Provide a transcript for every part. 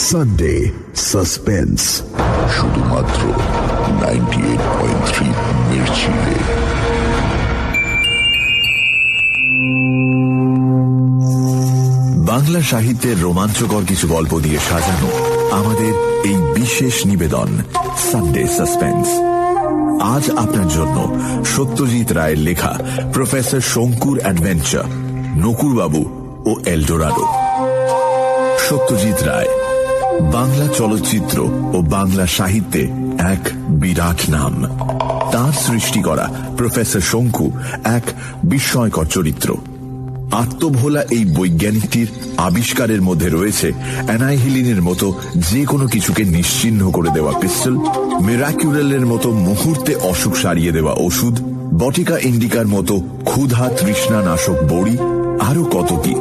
Sunday suspense, শুধুমাত্র 98.3 মির্চিতে। বাংলা সাহিত্যের রোমাঞ্চকর কিছু গল্প দিয়ে সাজানো আমাদের এই বিশেষ নিবেদন সানডে সাসপেন্স। আজ আপনার জন্য সত্যজিৎ রায়ের লেখা প্রফেসর শঙ্কুর অ্যাডভেঞ্চার, নকুরবাবু ও এলডোরাডো। সত্যজিৎ রায় বাংলা চলচ্চিত্র ও বাংলা সাহিত্যে এক বিরাট নাম। তার সৃষ্টি করা প্রফেসর শঙ্কু এক বিস্ময়কর চরিত্র। আত্মভোলা এই বৈজ্ঞানিকটির আবিষ্কারের মধ্যে রয়েছে অ্যানাইহিলিনের মতো যে কোনো কিছুকে নিশ্চিহ্ন করে দেওয়া পিস্তল, মিরাক্যুরেলের মতো মুহূর্তে অসুখ সারিয়ে দেওয়া ওষুধ, বটিকা ইন্ডিকার মতো ক্ষুধা তৃষ্ণা নাশক বড়ি, আরো কত কি।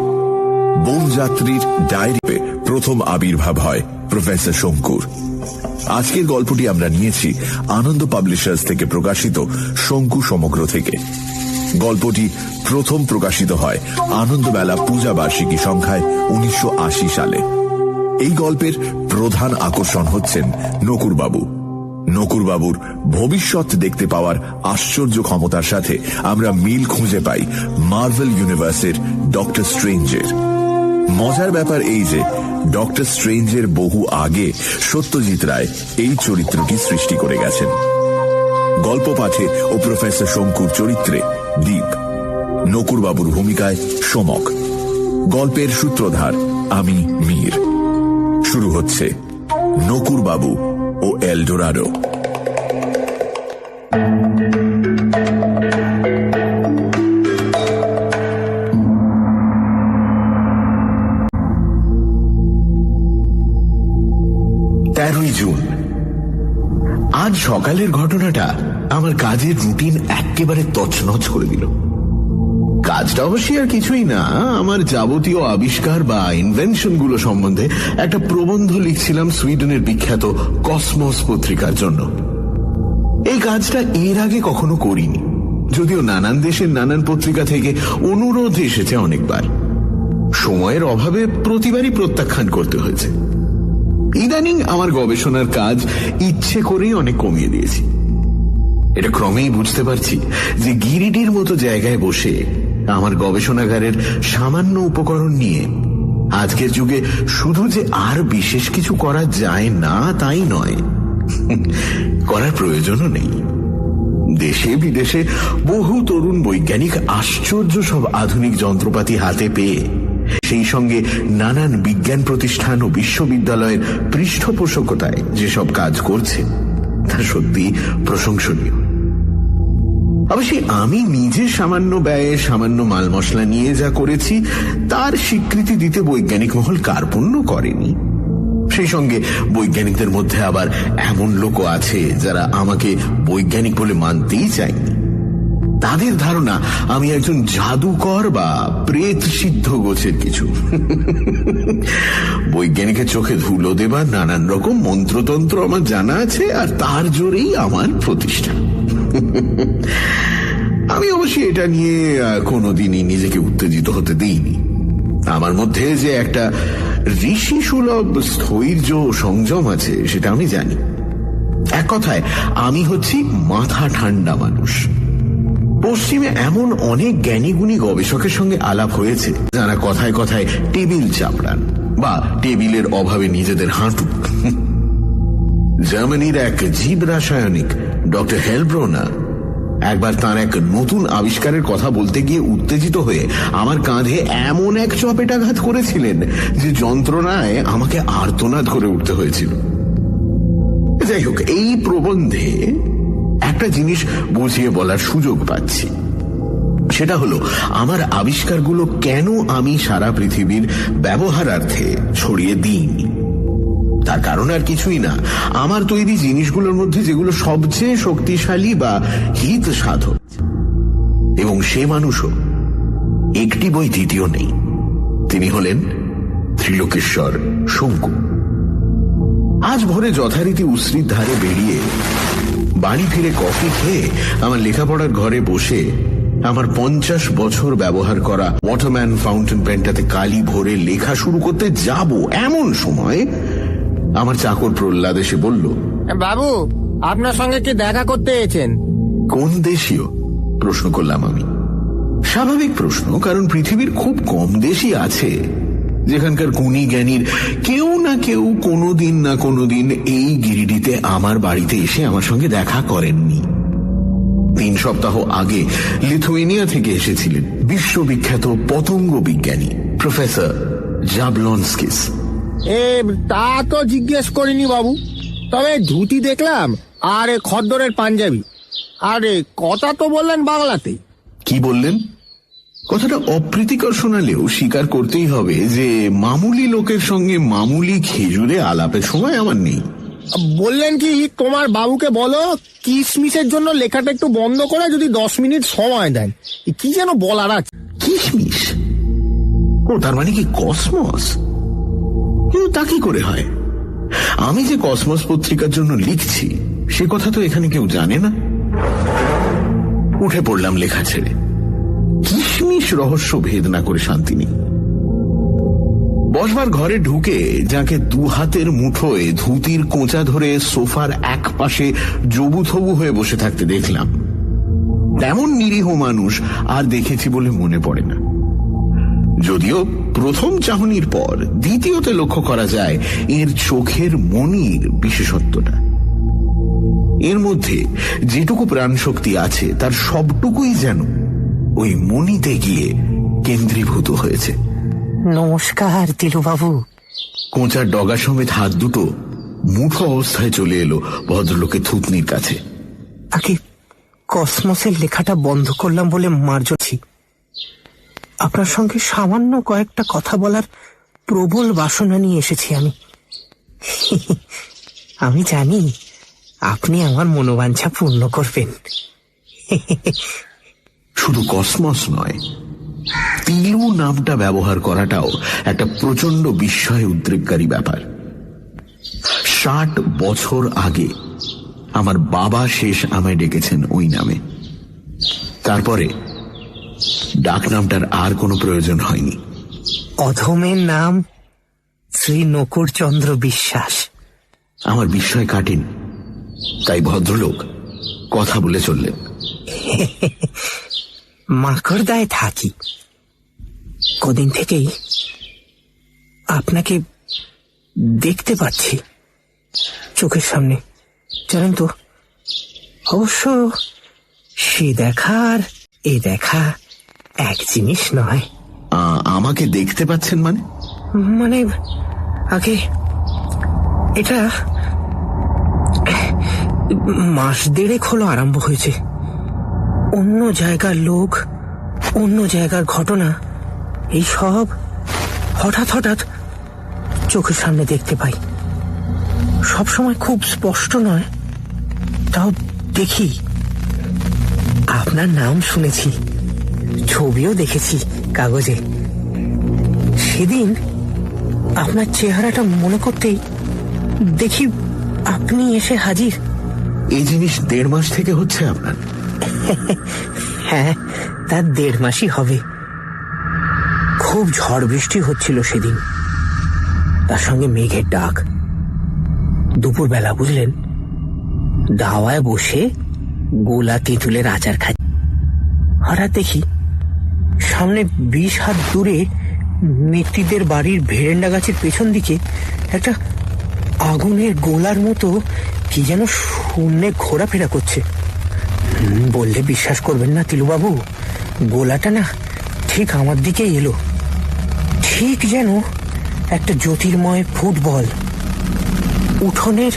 বনযাত্রীর ডায়েরিতে প্রথম আবির্ভাব হয় প্রফেসর শঙ্কুর। আজকের গল্পটি আমরা নিয়েছি আনন্দ পাবলিশার্স থেকে প্রকাশিত শঙ্কু সমগ্র থেকে। গল্পটি প্রথম প্রকাশিত হয় আনন্দবেলা পূজা বার্ষিকী সংখ্যায় 1980 সালে। এই গল্পের প্রধান আকর্ষণ হচ্ছেন নকুরবাবু। নকুরবাবুর ভবিষ্যৎ দেখতে পাওয়ার আশ্চর্য ক্ষমতার সাথে আমরা মিল খুঁজে পাই মার্ভেল ইউনিভার্সের ডক্টর স্ট্রেঞ্জের। মজার ব্যাপার এই যে ডক্টর স্ট্রেঞ্জের বহু আগে সত্যজিৎ রায় এই চরিত্রটি সৃষ্টি করে গেছেন। গল্প পাঠে ও প্রফেসর শঙ্কুর চরিত্রে দীপ, নকুরবাবুর ভূমিকায় সোমক। গল্পের সূত্রধার আমি মীর। শুরু হচ্ছে নকুরবাবু ও এলডোরাডো। জুন। আজ সকালের ঘটনাটা আমার কাজের রুটিন একেবারে তছনছ করে দিল। কাজটা অবশ্যই আর কিছুই না, আমার যাবতীয় আবিষ্কার বা ইনভেনশন গুলো সম্বন্ধে একটা প্রবন্ধ লিখছিলাম সুইডেনের বিখ্যাত কসমস পত্রিকার জন্য। এই কাজটা এর আগে কখনো করিনি, যদিও নানান দেশের নানান পত্রিকা থেকে অনুরোধ এসেছে অনেকবার। সময়ের অভাবে প্রতিবারই প্রত্যাখ্যান করতে হয়েছে। ইদানিং আমার গবেষণার কাজ ইচ্ছে করেই অনেক কমিয়ে দিয়েছি। এটা ক্রমেই বুঝতে পারছি যে গিরিডির মতো জায়গায় বসে আমার গবেষণাগারের সামান্য উপকরণ নিয়ে আজকের যুগে শুধু যে আর বিশেষ কিছু করা যায় না তাই নয়, করার প্রয়োজনও নেই। দেশে বিদেশে বহু তরুণ বৈজ্ঞানিক আশ্চর্য সব আধুনিক যন্ত্রপাতি হাতে পেয়ে সেই সঙ্গে নানান বিজ্ঞান প্রতিষ্ঠান ও বিশ্ববিদ্যালয়ের পৃষ্ঠপোষকতায় যেসব কাজ করছে তা সত্যি প্রশংসনীয়। অবশ্যই আমি নিজে সামান্য ব্যয়ে সামান্য মাল মশলা নিয়ে যা করেছি তার স্বীকৃতি দিতে বৈজ্ঞানিক মহল কার্পণ্য করেনি। সেই সঙ্গে বৈজ্ঞানিকদের মধ্যে আবার এমন লোকও আছে যারা আমাকে বৈজ্ঞানিক বলে মানতেই চায়নি। তাদের ধারণা আমি একজন জাদুকর বা প্রেত সিদ্ধ গোছের কিছু। বৈজ্ঞানিকের চোখে ধুলো দেবার নানান রকম মন্ত্রতন্ত্র আমার জানা আছে, আর তার জোরেই আমার প্রতিষ্ঠা। আমি অবশ্যই এটা নিয়ে কোনোদিনই নিজেকে উত্তেজিত হতে দিইনি। আমার মধ্যে যে একটা ঋষি সুলভ স্থৈর্য সংযম আছে সেটা আমি জানি। এক কথায় আমি হচ্ছি মাথা ঠান্ডা মানুষ। পশ্চিমে এমন অনেক জ্ঞানীগুণী গবেষকের সঙ্গে আলাপ হয়েছে যারা কথায় কথায় টেবিল চাপড়ান বা টেবিলের অভাবে নিজেদের হাঁটু। জার্মানির এক জীব রাসায়নিক ডক্টর হেলব্রোনার একবার তার এক নতুন আবিষ্কারের কথা বলতে গিয়ে উত্তেজিত হয়ে আমার কাঁধে এমন এক চপেটাঘাত করেছিলেন যে যন্ত্রণায় আমাকে আর্তনাদ করে উঠতে হয়েছিল। যাই হোক, এই প্রবন্ধে একটা জিনিস বুঝিয়ে বলার সুযোগ পাচ্ছি। সেটা হলো আমার আবিষ্কারগুলো কেন আমি সারা পৃথিবীর ব্যবহারার্থে ছড়িয়ে দিইনি। তার কারণ আর কিছুই না, আমার তৈরি জিনিসগুলোর মধ্যে যেগুলো সবচেয়ে শক্তিশালী বা হিত সাধক, এবং সে মানুষও একটি বই দ্বিতীয় নেই। তিনি হলেন ত্রিলোকেশ্বর শঙ্কু। আজ ভোরে যথারীতি উসরির ধারে বেরিয়ে বাড়ি ফিরে কফি খেয়ে আমার লেখাপড়ার ঘরে বসে আমার 50 বছর ব্যবহার করা ওয়াটারম্যান ফাউন্টেন পেনটাতে কালি ভরে লেখা শুরু করতে যাব এমন সময় আমার চাকর প্রহ্লাদ এসে বলল, বাবু, আপনার সঙ্গে কি দেখা করতে এসেছেন? কোন দেশীয়? প্রশ্ন করলাম আমি। স্বাভাবিক প্রশ্ন, কারণ পৃথিবীর খুব কম দেশই আছে যেখানকার গুণী জ্ঞানীর কেউ না কেউ কোনোদিন না কোনোদিন এই গিরিডিতে আমার বাড়িতে এসে আমার সঙ্গে দেখা করেননি। 3 সপ্তাহ আগে লিথুয়েনিয়া থেকে এসেছিলেন বিশ্ববিখ্যাত পতঙ্গ বিজ্ঞানী প্রফেসর জাবলনস্কিস। তা তো জিজ্ঞেস করিনি বাবু, তবে ধুতি দেখলাম আর খদ্দরের পাঞ্জাবি, আরে কথা তো বললেন বাংলাতে। কি বললেন? কথাটা অপ্রীতিকর শোনালেও স্বীকার করতেই হবে যে মামুলি লোকের সঙ্গে মামুলি খেজুরে আলাপের সময় আমার নেই। বললেন কি, তোমার বাবুকে বলো কিশমিশের জন্য লেখাটা একটু বন্ধ করে যদি 10 মিনিট সময় দেন। কি যেন বলার আছে। কিশমিশ? ও, তার মানে কি কসমস? কিন্তু তা কি করে হয়? আমি যে কসমস পত্রিকার জন্য লিখছি সে কথা তো এখানে কেউ জানে না। উঠে পড়লাম লেখা ছেড়ে। কিশমিশ রহস্য ভেদ না করে শান্তি নেই। বসবার ঘরে ঢুকে যাকে 2 হাতের মুঠোয় ধুতির কোঁচা ধরে সোফার এক পাশে জবুথবু হয়ে বসে থাকতে দেখলাম, তেমন নিরীহ মানুষ আর দেখেছি বলে মনে পড়ে না। যদিও প্রথম চাহনির পর দ্বিতীয়তে লক্ষ্য করা যায় এর চোখের মনির বিশেষত্বটা। এর মধ্যে যেটুকু প্রাণশক্তি আছে তার সবটুকুই যেন ওই মনিতে গিয়ে কেন্দ্রীভূত হয়েছে। নমস্কার তিলুবাবু। কোঁচার ডগা সমেত হাত দুটো মুঠো অবস্থায় চলে এলো ভদ্রলোকের থুতনির কাছে। আগে কসমসের লেখাটা বন্ধ করলাম বলে মার্জছি। আপনার সঙ্গে সামান্য কয়েকটা কথা বলার প্রবল বাসনা নিয়ে এসেছি আমি। আমি জানি আপনি আমার মনোবাঞ্ছা পূর্ণ করবেন। শুধু কসমস নয়, তিলু নামটা ব্যবহার করাটাও একটা প্রচন্ড বিস্ময় উদ্রেককারী ব্যাপার। 60 বছর আগে আমার বাবা শেষ আমায় ডেকেছেন ওই নামে। তারপরে ডাক নামটার আর কোনো প্রয়োজন হয়নি। অধমের নাম শ্রী নকুড়চন্দ্র বিশ্বাস। আমার বিস্ময় কাটেনি, তাই ভদ্রলোক কথা বলে চললেন। মাকড়দায় থাকি, কদিন থেকেই আপনাকে দেখতে পাচ্ছি চোখের সামনে, জানেন তো। অবশ্য সে দেখার এ দেখা এক জিনিস নয়। আমাকে দেখতে পাচ্ছেন মানে? মানে আগে এটা 1.5 মাস হলো আরম্ভ হয়েছে। অন্য জায়গার লোক, অন্য জায়গার ঘটনা, এই সব হঠাৎ হঠাৎ চোখের সামনে দেখতে পাই। সবসময় খুব স্পষ্ট নয়, তাও দেখি। আপনার নাম শুনেছি, ছবিও দেখেছি কাগজে। সেদিন আপনার চেহারাটা মনে করতেই দেখি আপনি এসে হাজির। এই জিনিস 1.5 মাস থেকে হচ্ছে আপনার? হ্যাঁ, তার 1.5 মাসই হবে। খুব ঝড় বৃষ্টি হচ্ছিল সেদিন, তার সঙ্গে মেঘের ডাক। দুপুরবেলা বুঝলেন, দাওয়ায় বসে গোলা তেঁতুলের আচার খাই। হঠাৎ দেখি সামনে 20 হাত দূরে নেত্রীদের বাড়ির ভেরেন্ডা গাছের পেছন দিকে একটা আগুনের গোলার মতো কি যেন শূন্যে ঘোরাফেরা করছে। বললে বিশ্বাস করবেন না তিলুবাবু, গোলাটা না ঠিক আমার দিকেই এলো, ঠিক যেন একটা জ্যোতির্ময় ফুটবল। উঠোনের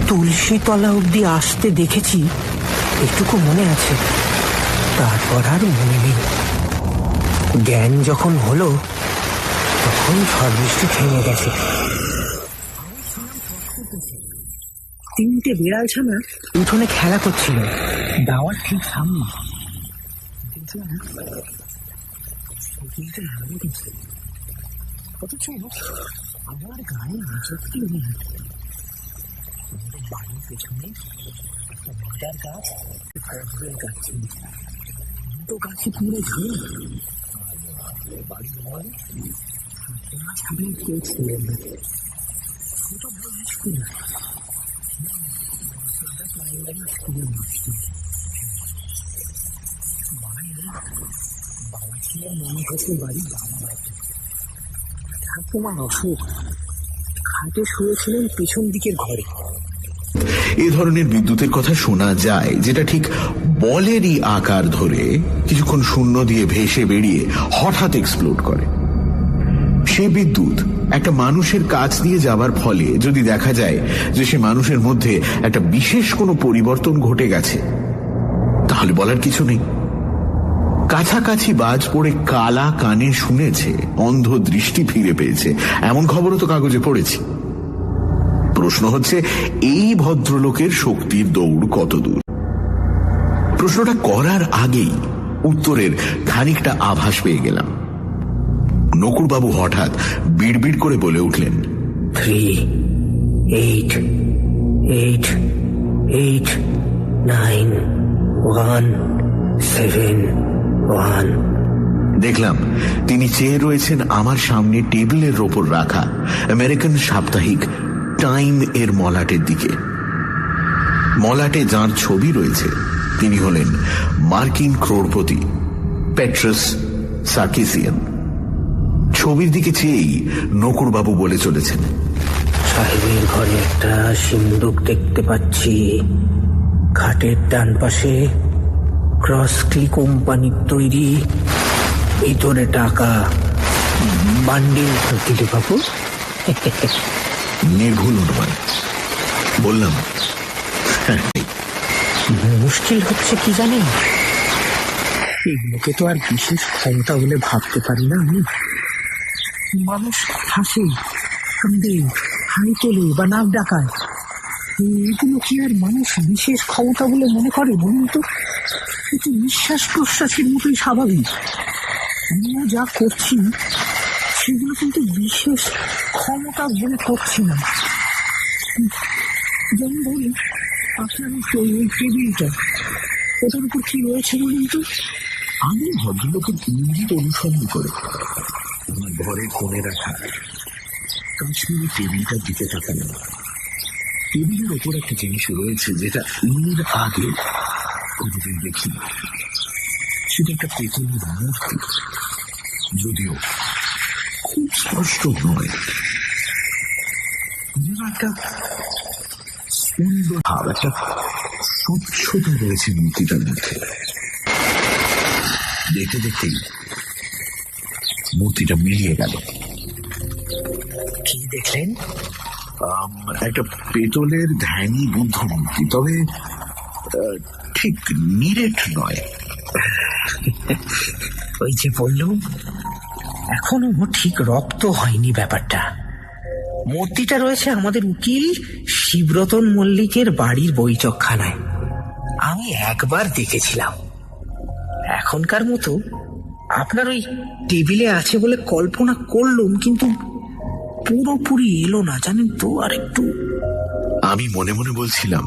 তুলসী তলা অব্দি আসতে দেখেছি, একটুকু মনে আছে, তারপর আর মনে নেই। জ্ঞান যখন হলো তখন ঝড় বৃষ্টি থেমে গেছে। 3টে বিড়াল ছানা উঠোনে খেলা করছিল দাওয়ার ঠিক সামনে। অথচ আমার গায়ে সত্যি নেই। বাড়ির পেছনে একটা মাদার গাছ, গাছ বড্ড গাছে পুড়ে ঝাল বাড়ির মনে ছাড়িয়ে কেউ ছিলেন না। ছোট ভাই স্কুলে স্কুলের মাস্টার, বাবা ছিলেন মনে কাছে বাড়ি ঠাকুমা অসুখ, খাটে শুয়েছিলেন পেছন দিকের ঘরে। এ ধরনের বিদ্যুতের কথা শোনা যায়, যেটা ঠিক বলেরই আকার ধরে কিছুক্ষণ শূন্য দিয়ে ভেসে বেরিয়ে হঠাৎ এক্সপ্লোড করে। সে বিদ্যুৎ একটা মানুষের কাছ দিয়ে যাবার ফলে যদি দেখা যায় যে সে মানুষের মধ্যে একটা বিশেষ কোনো পরিবর্তন ঘটে গেছে, তাহলে বলার কিছু নেই। কাছাকাছি বাজ পড়ে কালা কানে শুনেছে, অন্ধ দৃষ্টি ফিরে পেয়েছে, এমন খবরও তো কাগজে পড়েছি। প্রশ্ন হচ্ছে, এই ভদ্রলোকের শক্তির দৌড় কত দূর? প্রশ্নটা করার আগেই উত্তরের খানিকটা আভাস পেয়ে গেলাম। নকুরবাবু হঠাৎ বিড়বিড় করে বলে উঠলেন, 3, 8, 8, 8, 9, 1, 7, 1। দেখলাম তিনি চেয়ে রয়েছেন আমার সামনে টেবিলের ওপর রাখা আমেরিকান সাপ্তাহিক টাইম এর মলাটের দিকে। মলাটে যার ছবি রয়েছে তিনি হলেন মার্কিন ক্রোড়পতি পেট্রাস সার্কিসিয়ান। ছবির দিকে চেয়েই নকুরবাবু বলে চলেছেন, সাহেবের ঘরে একটা সিন্দুক দেখতে পাচ্ছি, খাটের ডান পাশে ক্রসক্লি কোম্পানির তৈরি, ভিতরে টাকা, বান্ডিল দিলে বাবু। নির্ভুল অনুমান। বললাম, মুশকিল হচ্ছে কি জানেন, এগুলোকে তো আর বিশেষ ক্ষমতা বলে ভাবতে পারি না আমি। মানুষ হাসে, কান্দে, হাই তোলে বা নাক ডাকায়, এগুলো কি আর মানুষ বিশেষ ক্ষমতা বলে মনে করে বলুন তো? কিন্তু নিঃশ্বাস প্রশ্বাসের মতোই স্বাভাবিক। আমরা যা করছি সেগুলো কিন্তু বিশেষ ক্ষমতা বলে করছি না। যেমন ধরুন আপনার এই টেবিলটা, ওটার উপর কি রয়েছে বলুন তো? আমি ভদ্রলোকের ইঙ্গিত অনুসরণ করে আমার ঘরের কোণে রাখা কাশ্মীরি টেবিলটার দিকে তাকালাম। টেবিলের ওপর একটা জিনিস রয়েছে যেটা এর আগে কোনোদিন দেখিনি। সেটা একটা পেতলের মূর্তি, যদিও খুব স্পষ্ট নয়। যেন একটা সুন্দর ভাব, একটা স্বচ্ছতা রয়েছে মূর্তিটার মধ্যে। দেখতে দেখতেই মূর্তিটা মিলিয়ে গেল। কি দেখলেন? একটা পেতলের ধ্যানী বুদ্ধ মূর্তি, তবে ঠিক নিরেট নয়। ওই যে বললুম, এখনো ঠিক রপ্ত হয়নি ব্যাপারটা। মূর্তিটা রয়েছে আমাদের উকিল শিবরতন মল্লিকের বাড়ির বৈঠকখানায়। আমি একবার দেখেছিলাম। এখনকার মতো আপনার ওই টেবিলে আছে বলে কল্পনা করলুম, কিন্তু পুরোপুরি এলো না জানেন তো। আর একটু আমি মনে মনে বলছিলাম,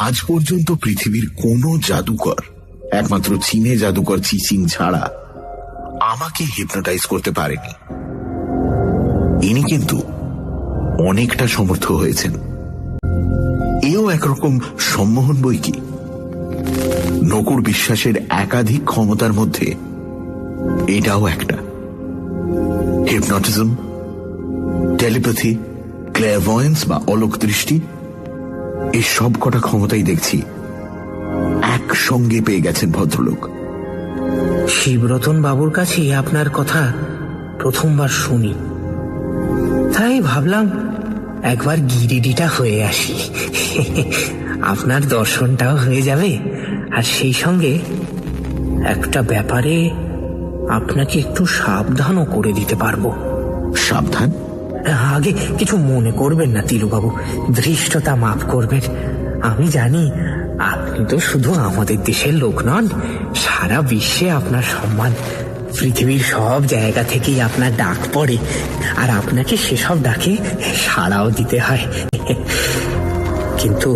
আজ পর্যন্ত পৃথিবীর কোনো জাদুকর, একমাত্র চীনে জাদুকর চিচিং ছাড়া, আমাকে হিপনোটাইজ করতে পারেনি। ইনি কিন্তু অনেকটা সমর্থ হয়েছেন। এও একরকম সম্মোহন বই কি। নকুর বিশ্বাসের একাধিক ক্ষমতার মধ্যে এটাও একটা। হিপনোটিজম, টেলিপ্যাথি, ক্লেয়ারভয়েন্স বা অলোক দৃষ্টি, এই সব কটা ক্ষমতাই দেখছি একসঙ্গে পেয়ে গেছেন ভদ্রলোক। শিবরতন বাবুর কাছে আপনার কথা প্রথমবার শুনি, তাই ভাবলাম একবার গিরিডিটা হয়ে আসি। আপনার দর্শনটাও হয়ে যাবে, আর সেই সঙ্গে একটা ব্যাপারে আপনাকে একটু সাবধানও করে দিতে পারবো। সাবধান? আগে কিছু মনে করবেন না তিলুবাবু, ধৃষ্টতা মাফ করবেন। আমি জানি আপনি তো শুধু আমাদের দেশের লোক নন, সারা বিশ্বে আপনার সম্মান। পৃথিবীর সব জায়গা থেকেই আপনার ডাক পড়ে, আর আপনাকে সেসব ডাকে সাড়াও দিতে হয়। কিন্তু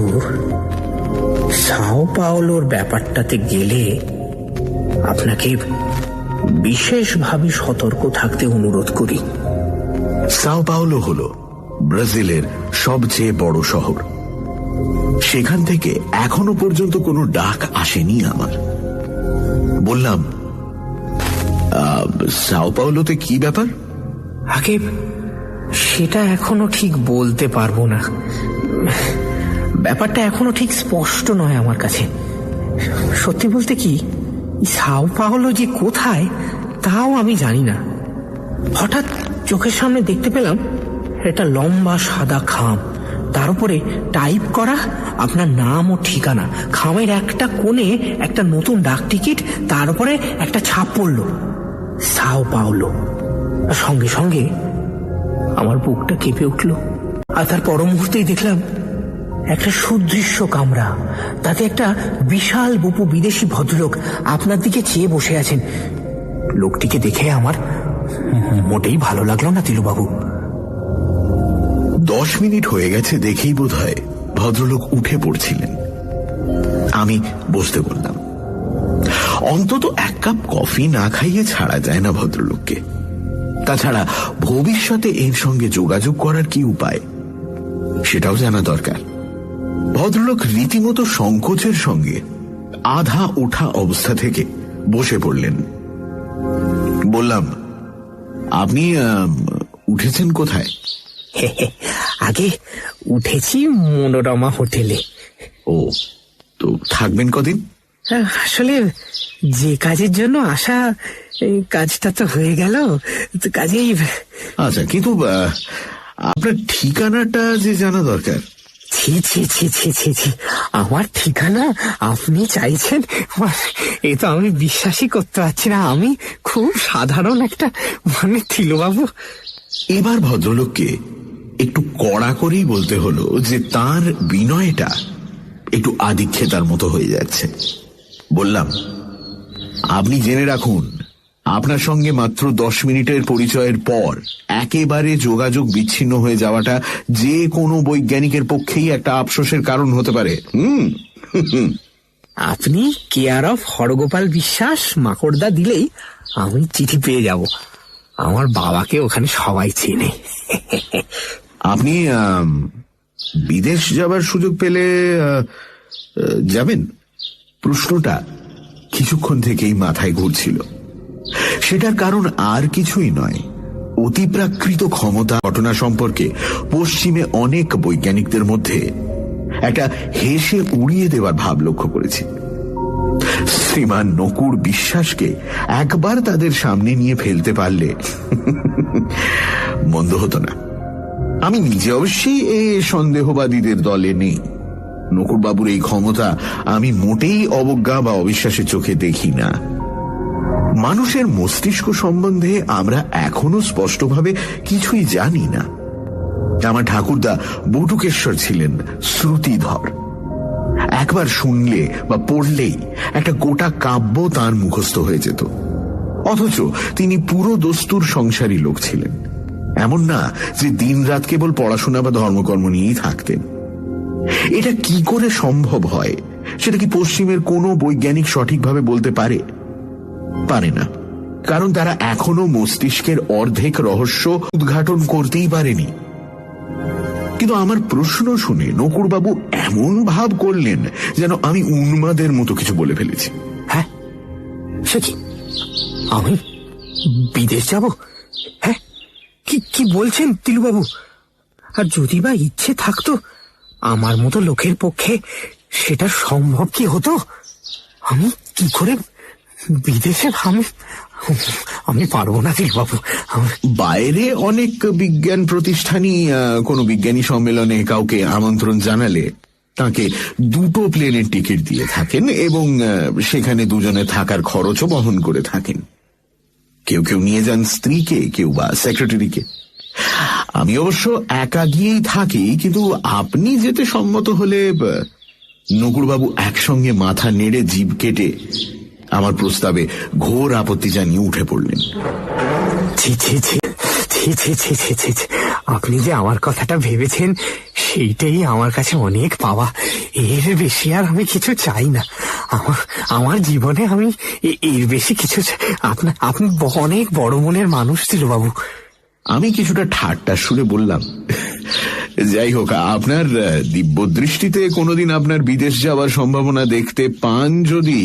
সাও পাওলোর ব্যাপারটাতে গেলে আপনাকে বিশেষভাবে সতর্ক থাকতে অনুরোধ করি। সাও পাওলো হল ব্রাজিলের সবচেয়ে বড় শহর। সেখান থেকে এখনো পর্যন্ত কোনো ডাক আসেনি আমার। বললাম, সাও পাওলোতে কি ব্যাপার? আগে সেটা এখনো ঠিক বলতে পারবো না। ব্যাপারটা এখনো ঠিক স্পষ্ট নয় আমার কাছে। সত্যি বলতে কি, সাও পাওলো যে কোথায় তাও আমি জানি না। হঠাৎ চোখের সামনে দেখতে পেলাম একটা লম্বা সাদা খাম, তার উপরে টাইপ করা আপনার নাম ও ঠিকানা। খামের একটা কোণে একটা নতুন ডাক টিকিট, তার উপরে একটা ছাপ পড়ল, সাও পাওলো। সঙ্গে সঙ্গে আমার বুকটা কেঁপে উঠল। আর তার পর মুহূর্তেই দেখলাম একটা সুদৃশ্য কামরা, তাতে একটা বিশাল বপু বিদেশি ভদ্রলোক আপনার দিকে চেয়ে বসে আছেন। লোকটিকে দেখে আমার মোটেই ভালো লাগলো না তিলুবাবু। 10 মিনিট হয়ে গেছে দেখেই বোধহয় ভদ্রলোক উঠে পড়ছিলেন। আমি বসতে বললাম। অন্তত 1 কাপ কফি না খাইয়ে ছাড়া যায় না ভদ্রলোককে। তাছাড়া ভবিষ্যতে এর সঙ্গে যোগাযোগ করার কি উপায় সেটাও জানা দরকার। ভদ্রলোক রীতিমতো সংকোচের সঙ্গে আধা ওঠা অবস্থা থেকে বসে পড়লেন। বললাম, আপনি উঠেছেন কোথায়? আগে উঠেছি মনোরমা হোটেলে। ও, তো থাকবেন কদিন? আসলে যে কাজের জন্য আসা, কাজটা তো হয়ে গেল, কাজেই। আচ্ছা, কিন্তু আপনার ঠিকানাটা যে জানা দরকার। ছি ছি ছি ছি ছি ছি, আমার ঠিকানা আপনি চাইছেন? এ তো আমি বিশ্বাসই করতে পারছি না। আমি খুব সাধারণ একটা তিলুবাবু। এবার ভদ্রলোককে একটু কড়া করেই বলতে হলো যে তার বিনয়টা একটু আদিক্ষেতার মতো হয়ে যাচ্ছে। বললাম, আপনি জেনে রাখুন, আপনার সঙ্গে মাত্র 10 মিনিটের পরিচয়ের পর একেবারে যোগাযোগ বিচ্ছিন্ন হয়ে যাওয়াটা যে কোনো বৈজ্ঞানিকের পক্ষেই একটা আফসোসের কারণ হতে পারে। আপনি কেয়ার অফ হরগোপাল বিশ্বাস মাকড়দা দিলেই আমি চিঠি পেয়ে যাব। আমার বাবাকে ওখানে সবাই চেনে। আপনি বিদেশ যাবার সুযোগ পেলে যাবেন? প্রশ্নটা কিছুক্ষণ থেকেই মাথায় ঘুরছিল। সেটার কারণ আর কিছুই নয়, অতিপ্রাকৃত ক্ষমতা ঘটনা সম্পর্কে পশ্চিমে অনেক বৈজ্ঞানিকদের মধ্যে একটা হেসে উড়িয়ে দেওয়ার ভাব লক্ষ্য করেছি। শ্রীমান নকুর বিশ্বাসকে একবার তাদের সামনে নিয়ে ফেলতে পারলে মন্দ হতো না। আমি নিজে অবশ্যই এ সন্দেহবাদীদের দলে নেই। নকুরবাবুর এই ক্ষমতা আমি মোটেই অবজ্ঞা বা অবিশ্বাসের চোখে দেখি না। মানুষের মস্তিষ্ক সম্বন্ধে আমরা এখনো স্পষ্টভাবে কিছুই জানি না। আমার ঠাকুরদা বটুকেশ্বর ছিলেন শ্রুতিধর। একবার শুনলে বা পড়লেই একটা গোটা কাব্য তাঁর মুখস্থ হয়ে যেত। অথচ তিনি পুরো দস্তুর সংসারী লোক ছিলেন। এমন না যে দিনরাত কেবল পড়াশোনা বা ধর্মকর্ম নিয়েই থাকতেন। এটা কি করে সম্ভব হয় সেটা কি পশ্চিমের কোনো বৈজ্ঞানিক সঠিকভাবে বলতে পারে? পারে না, কারণ তারা এখনো মস্তিষ্কের অর্ধেক রহস্য উদ্ঘাটন করতেই পারেনি। কিন্তু আমার প্রশ্ন শুনে নকুরবাবু এমন ভাব করলেন যেন আমি উন্মাদের মতো কিছু বলে ফেলেছি। হ্যাঁ, সে কি? আমি বিদেশ যাব? হ্যাঁ, কি বলছেন তিলুবাবু? আর যদি বা ইচ্ছে থাকতো, আমার মতো লোকের পক্ষে সেটা সম্ভব কি হতো? আমি কি করে বিদেশে? আমি পারবো না তিলুবাবু। বাইরে অনেক বিজ্ঞান প্রতিষ্ঠানই কোনো বিজ্ঞানী সম্মেলনে কাউকে আমন্ত্রণ জানালে তাকে 2টো প্লেনের টিকিট দিয়ে থাকেন এবং সেখানে দুজনে থাকার খরচও বহন করে থাকেন। কেউ কেউ নিয়ে যান স্ত্রীকে, কেউ বা সেক্রেটারিকে। আমি অবশ্য একা গিয়েই থাকি, কিন্তু আপনি যেতে সম্মত হলে। নকুরবাবু একসঙ্গে মাথা নেড়ে জিভ কেটে আমার প্রস্তাবে ঘোর আপত্তি জানিয়ে উঠে পড়লেন। আপনি যে আমার কথাটা ভেবেছেন সেইটাই আমার কাছে অনেক পাওয়া। এর বেশি আর আমি কিছু চাই না। আমার জীবনে আমি এর বেশি কিছু আপনি অনেক বড় মনের মানুষ ছিল বাবু। আমি কিছুটা ঠাট্টা সুরে বললাম, যাই হোক, আপনার দিব্য দৃষ্টিতে কোনোদিন আপনার বিদেশ যাওয়ার সম্ভাবনা দেখতে পান যদি,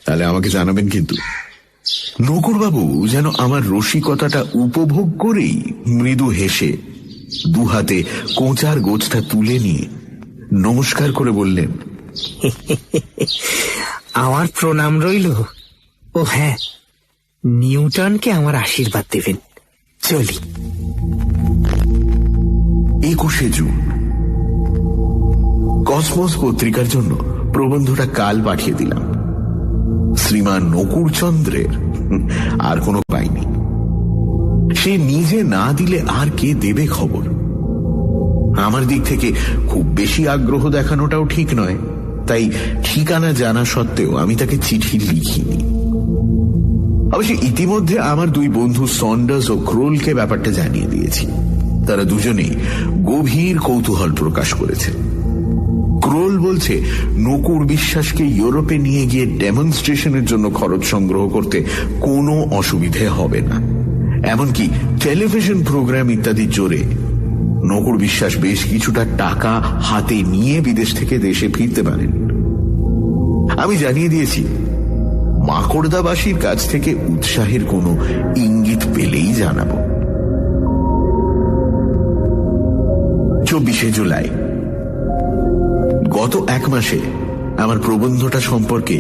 তাহলে আমাকে জানাবেন কিন্তু। নকুরবাবু যেন আমার রসিকতাটা উপভোগ করেই মৃদু হেসে দুহাতে কোঁচার গোছটা তুলে নিয়ে নমস্কার করে বললেন, আমার প্রণাম রইল। ও হ্যাঁ, নিউটনকে আমার আশীর্বাদ দেবেন। চলি। 21শে জুন। কসমস পত্রিকার জন্য প্রবন্ধটা কাল পাঠিয়ে দিলাম। শ্রীমান নকুরচন্দ্রের আর কোনো পাইনি। সে নিজে না দিলে আর কে দেবে খবর? আমার দিক থেকে খুব বেশি আগ্রহ দেখানোটাও ঠিক নয়, তাই ঠিকানা জানা সত্ত্বেও আমি তাকে চিঠি লিখিনি। অবশ্য ইতিমধ্যে আমার দুই বন্ধু সন্ডার্স ও ক্রোলকে ব্যাপারটা জানিয়ে দিয়েছি। তারা দুজনেই গভীর কৌতূহল প্রকাশ করেছে। ক্রোল বলছে নকুর বিশ্বাসকে ইউরোপে নিয়ে গিয়ে ডেমনস্ট্রেশনের জন্য খরচ সংগ্রহ করতে কোনো অসুবিধে হবে না। এমনকি টেলিভিশন প্রোগ্রাম ইত্যাদির জোরে নকুর বিশ্বাস বেশ কিছুটা টাকা হাতে নিয়ে বিদেশ থেকে দেশে ফিরতে পারেন। আমি জানিয়ে দিয়েছি মাকড়দাবাসীর কাছ থেকে উৎসাহের কোনো ইঙ্গিত পেলেই জানাবো। 24শে জুলাই। গত এক মাসে আমার প্রবন্ধটা সম্পর্কে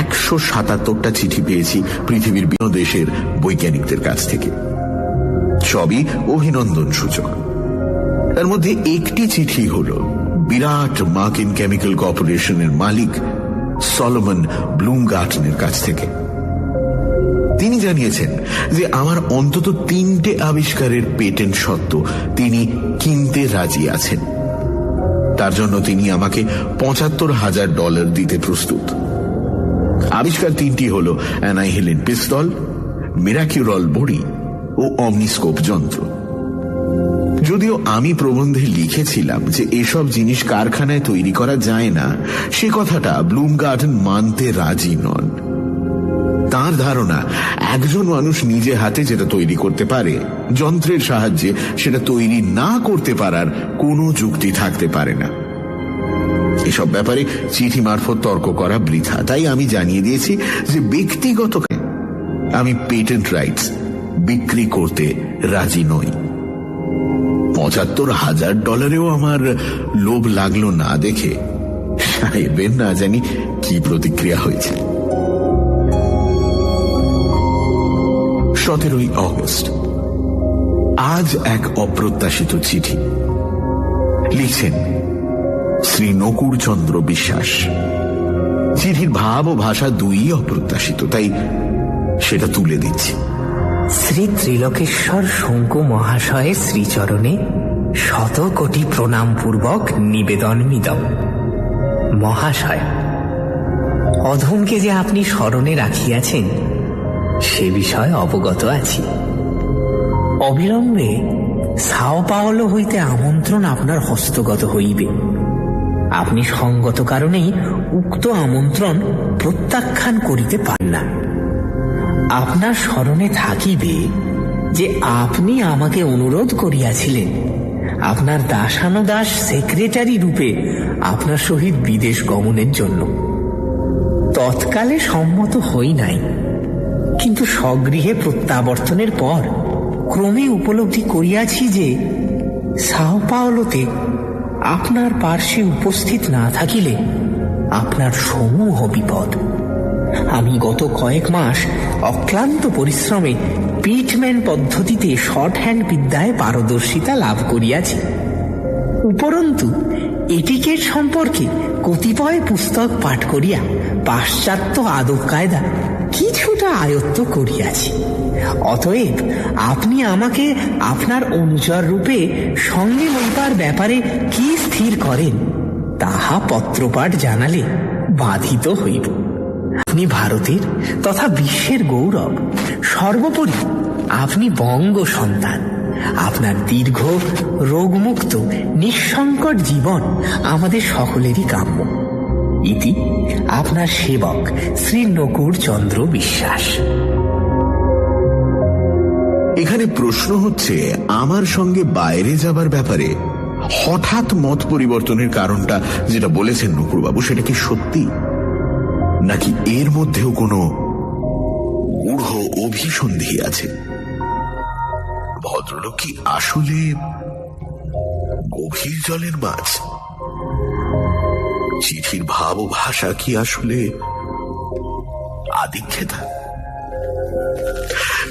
177টা চিঠি পেয়েছি পৃথিবীর বিভিন্ন দেশের বৈজ্ঞানিকদের কাছ থেকে। সবই অভিনন্দন সূচক। তার মধ্যে একটি চিঠি হল বিরাট মার্কিন কেমিক্যাল কর্পোরেশনের মালিক সলোমন ব্লুমগার্টনের কাছ থেকে। তিনি জানিয়েছেন যে আমার অন্তত 3টে আবিষ্কারের পেটেন্ট সত্ত্ব তিনি কিনতে রাজি আছেন। তার জন্য তিনি আমাকে $৭৫,০০০ দিতে প্রস্তুত। আবিষ্কার 3টি হল অ্যানাইহিলিন পিস্তল, মিরাকিউরল বড়ি ও অমনিস্কোপ যন্ত্র। যদিও আমি প্রবন্ধে লিখেছিলাম যে এসব জিনিস কারখানায় তৈরি করা যায় না, সে কথাটা ব্লুমগার্টন মানতে রাজি নন। তার ধারণা একজন মানুষ নিজে হাতে যেটা তৈরি করতে পারে, যন্ত্রের সাহায্যে সেটা তৈরি না করতে পারার কোনো যুক্তি থাকতে পারে না। এসব ব্যাপারে চিঠি মারফত তর্ক করা বৃথা। তাই আমি জানিয়ে দিয়েছি যে ব্যক্তিগত আমি পেটেন্ট রাইটস বিক্রি করতে রাজি নই। $৭৫,০০০ আমার লোভ লাগলো না দেখে সাহেবের না জানি কি প্রতিক্রিয়া হয়েছে। 17 অগস্ট। আজ এক অপ্রত্যাশিত চিঠি লিখছেন শ্রী নকুরচন্দ্র বিশ্বাস। চিঠির ভাব ও ভাষা দুই অপ্রত্যাশিত, তাই সেটা তুলে দিচ্ছি। শ্রী ত্রিলোকেশ্বর শঙ্কু মহাশয়ের শ্রীচরণে 100 কোটি প্রণাম পূর্বক নিবেদনমিদম। মহাশয়, অধমকে যে আপনি স্মরণে রাখিয়াছেন সে বিষয়ে অবগত আছি। অবিলম্বে সাও পাওলো হইতে আমন্ত্রণ আপনার হস্তগত হইবে। আপনি সঙ্গত কারণেই উক্ত আমন্ত্রণ প্রত্যাখ্যান করিতে পারেন না। আপনার স্মরণে থাকিবে যে আপনি আমাকে অনুরোধ করিয়াছিলেন আপনার দাসানুদাস সেক্রেটারি রূপে আপনার সহিত বিদেশ গমনের জন্য। তৎকালে সম্মত হই নাই, কিন্তু স্বগৃহে প্রত্যাবর্তনের পর ক্রমে উপলব্ধি করিয়াছি যে সাও পাওলোতে আপনার পার্শ্বে উপস্থিত না থাকিলে আপনার সমূহ বিপদ। আমি গত কয়েক মাস অক্লান্ত পরিশ্রমে পিটম্যান পদ্ধতিতে শর্ট হ্যান্ড বিদ্যায় পারদর্শিতা লাভ করিয়াছি। উপরন্তু এটিকেট সম্পর্কে কতিপয় পুস্তক পাঠ করিয়া পাশ্চাত্য আদব কায়দা কিছুটা আয়ত্ত করিয়াছি। অতএব আপনি আমাকে আপনার অনুচর রূপে সঙ্গে লইবার ব্যাপারে কি স্থির করেন তাহা পত্রপাঠ জানালে বাধিত হইব। আপনি ভারতের তথা বিশ্বের গৌরব। সর্বোপরি আপনি বঙ্গ সন্তান। আপনার দীর্ঘ রোগমুক্ত নিঃসংকট জীবন আমাদের সকলেরই কাম্য। ইতি আপনার সেবক শ্রী নকুর চন্দ্র বিশ্বাস। এখানে প্রশ্ন হচ্ছে, আমার সঙ্গে বাইরে যাবার ব্যাপারে হঠাৎ মত পরিবর্তনের কারণটা যেটা বলেছেন নকুরবাবু, সেটা কি সত্যি, নাকি এর মধ্যেও কোনো গূঢ় অভিসন্ধি আছে? ভদ্রলোক কি আসলে গভীর জলের মাছ? চিঠির ভাব ও ভাষা কি আসলে আদিক্ষেতা?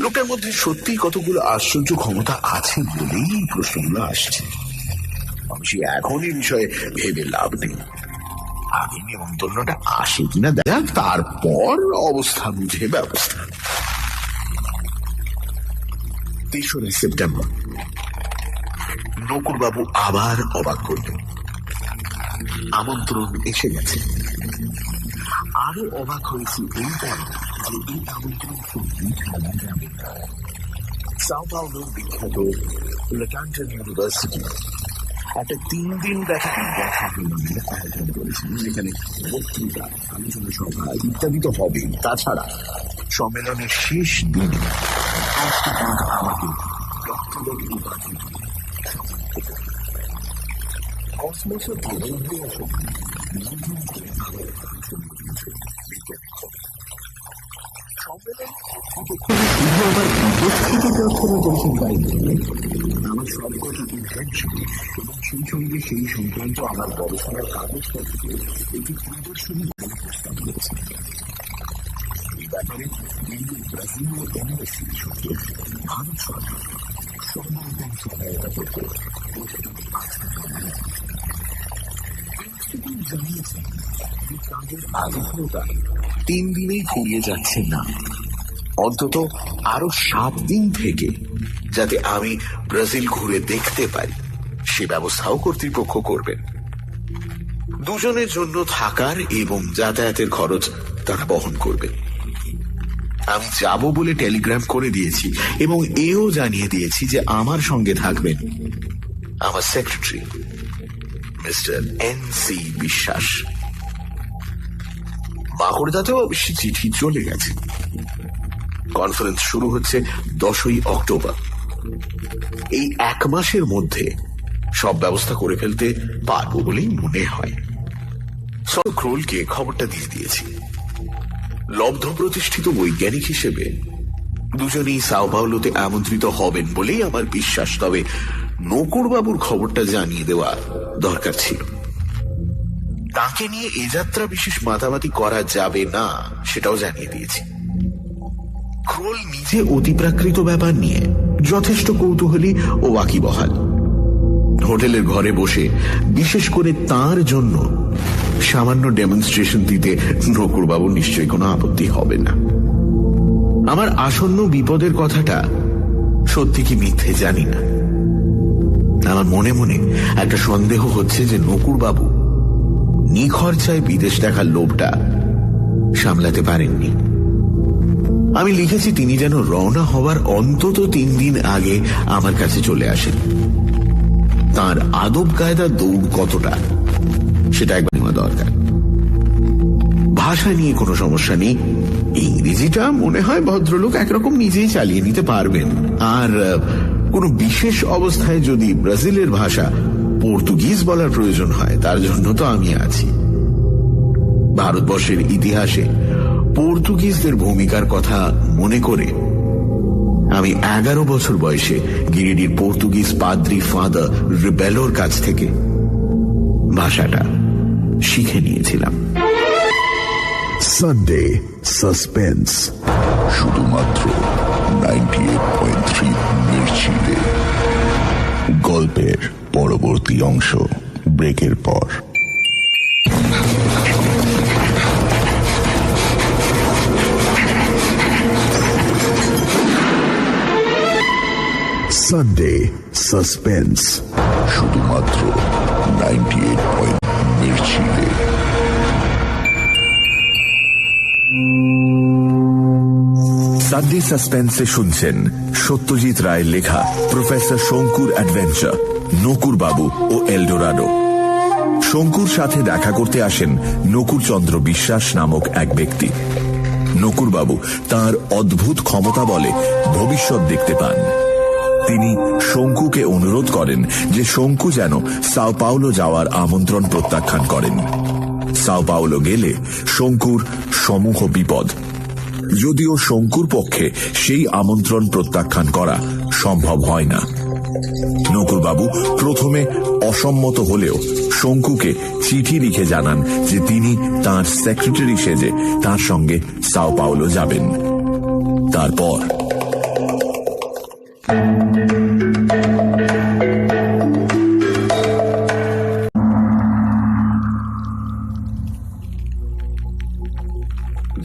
লোকটার মধ্যে সত্যি কতগুলো আশ্চর্য ক্ষমতা আছে বলেই এই প্রশ্নগুলো আসছে। অবশ্যই এখন এই বিষয়ে ভেবে লাভ নেই, আগে নিমন্ত্রণটা আসে কিনা দেখ, তারপর অবস্থা বুঝে ব্যবস্থা। 3 সেপ্টেম্বর নকুরবাবু আবার অবাক করলেন। আমন্ত্রণ এসে গেছে। আরো অবাক হয়েছি এইটা যে এই আমন্ত্রণ সাও পাওলোর বিখ্যাত লেকান্টন ইউনিভার্সিটি একটা 3 দিন ব্যাপী সম্মেলনের আয়োজন করেছিল, যেখানে বক্তৃতা, আলোচনা সভা ইত্যাদি তো হবে। তাছাড়া সম্মেলনের শেষ দিনে আমাকে ডক্টরেট উপাধি কসমোসের আমার সব কথা ছিল এবং সেই সঙ্গে সেই সংক্রান্ত আমার গবেষণার কাগজপত্র একটি প্রদর্শনী প্রস্তাব করেছে। এই ব্যাপারে ব্রাজিলীয় ইউনিভার্সিটির সঙ্গে ভারত সরকার সর্বরকম সহায়তা করতে জানিয়েছেন যে তাদের আগ্রহতা 3 দিনেই ফুরিয়ে যাচ্ছে না, অন্তত আরো 7 দিন থেকে যাতে আমি ব্রাজিল ঘুরে দেখতে পারি সে ব্যবস্থাও কর্তৃপক্ষ করবেন। দুজনের জন্য থাকার এবং যাতায়াতের খরচ তারা বহন করবে। আমি যাব বলে টেলিগ্রাম করে দিয়েছি এবং এও জানিয়ে দিয়েছি যে আমার সঙ্গে থাকবেন আমার সেক্রেটারি মিস্টার এন.সি. বিশ্বাস। বাঁকুড়াতেও অবশ্যই চিঠি চলে গেছে। কনফারেন্স শুরু হচ্ছে 10ই অক্টোবর। এই 1 মাসের মধ্যে সব ব্যবস্থা করে ফেলতে পারবো বলেই মনে হয়। সব ক্রোলকে খবরটা দিয়ে দিয়েছি। লব্ধ প্রতিষ্ঠিত বৈজ্ঞানিক হিসেবে দুজনেই সাও পাওলোতে আমন্ত্রিত হবেন বলেই আমার বিশ্বাস। তবে নকুরবাবুর খবরটা জানিয়ে দেওয়া দরকার ছিল। তাকে নিয়ে এ যাত্রা বিশেষ মাতামাতি করা যাবে না সেটাও জানিয়ে দিয়েছি। ক্রোল নিজে অতিপ্রাকৃত ব্যাপার নিয়ে যথেষ্ট কৌতূহলী ও ওয়াকিবহাল। হোটেলের ঘরে বসে বিশেষ করে তার জন্য সামান্য ডেমনস্ট্রেশন দিতে নকুরবাবুর নিশ্চয়ই কোনো আপত্তি হবে না। আমার আসন্ন বিপদের কথাটা সত্যি কি মিথ্যে জানি না। আমার মনে মনে একটা সন্দেহ হচ্ছে যে নকুরবাবু নিখরচায় বিদেশ দেখার লোভটা সামলাতে পারেননি। আমি লিখেছি তিনি যেন রওনা হওয়ার অন্তত 3 দিন আগে আমার কাছে চলে আসেন। তার আদব কায়দা দৌড় কতটা সেটা একবার নেওয়া দরকার। ভাষা নিয়ে কোনো সমস্যা নেই, ইংরেজিটা মনে হয় ভদ্রলোক একরকম নিজেই চালিয়ে নিতে পারবেন। আর কোনো বিশেষ অবস্থায় যদি ব্রাজিলের ভাষা পর্তুগিজ বলার প্রয়োজন হয় তার জন্য তো আমি আছি। ভারতবর্ষের ইতিহাসে পর্তুগিজদের ভূমিকার কথা মনে করে আমি 11 বছর বয়সে গিরিডির পর্তুগিজ পাদ্রি ফাদার রিবেলোর কাছ থেকে ভাষাটা শিখে নিয়েছিলাম। সানডে সাসপেন্স শুধুমাত্র 98.3 মির্চিতে। গল্পের পরবর্তী অংশ ব্রেকের পর। সানডে সাসপেন্স শুধুমাত্র 98.3 মির্চিতে। সানডে সাসপেন্সে শুনছেন সত্যজিৎ রায়ের লেখা প্রফেসর শঙ্কুর অ্যাডভেঞ্চার, নকুরবাবু ও এলডোরাডো। শঙ্কুর সাথে দেখা করতে আসেন নকুরচন্দ্র বিশ্বাস নামক এক ব্যক্তি। নকুরবাবু তার অদ্ভুত ক্ষমতা বলে ভবিষ্যৎ দেখতে পান। তিনি শঙ্কুকে অনুরোধ করেন যে শঙ্কু যেন সাও পাওলো যাওয়ার আমন্ত্রণ প্রত্যাখ্যান করেন। সাও পাওলো গেলে শঙ্কুর সমূহ বিপদ, যদিও শঙ্কুর পক্ষে সেই আমন্ত্রণ প্রত্যাখ্যান করা সম্ভব হয় না। নকুরবাবু প্রথমে অসম্মত হলেও শঙ্কুকে চিঠি লিখে জানান যে তিনি তার সেক্রেটারি সেজে তার সঙ্গে সাও পাওলো যাবেন। তারপর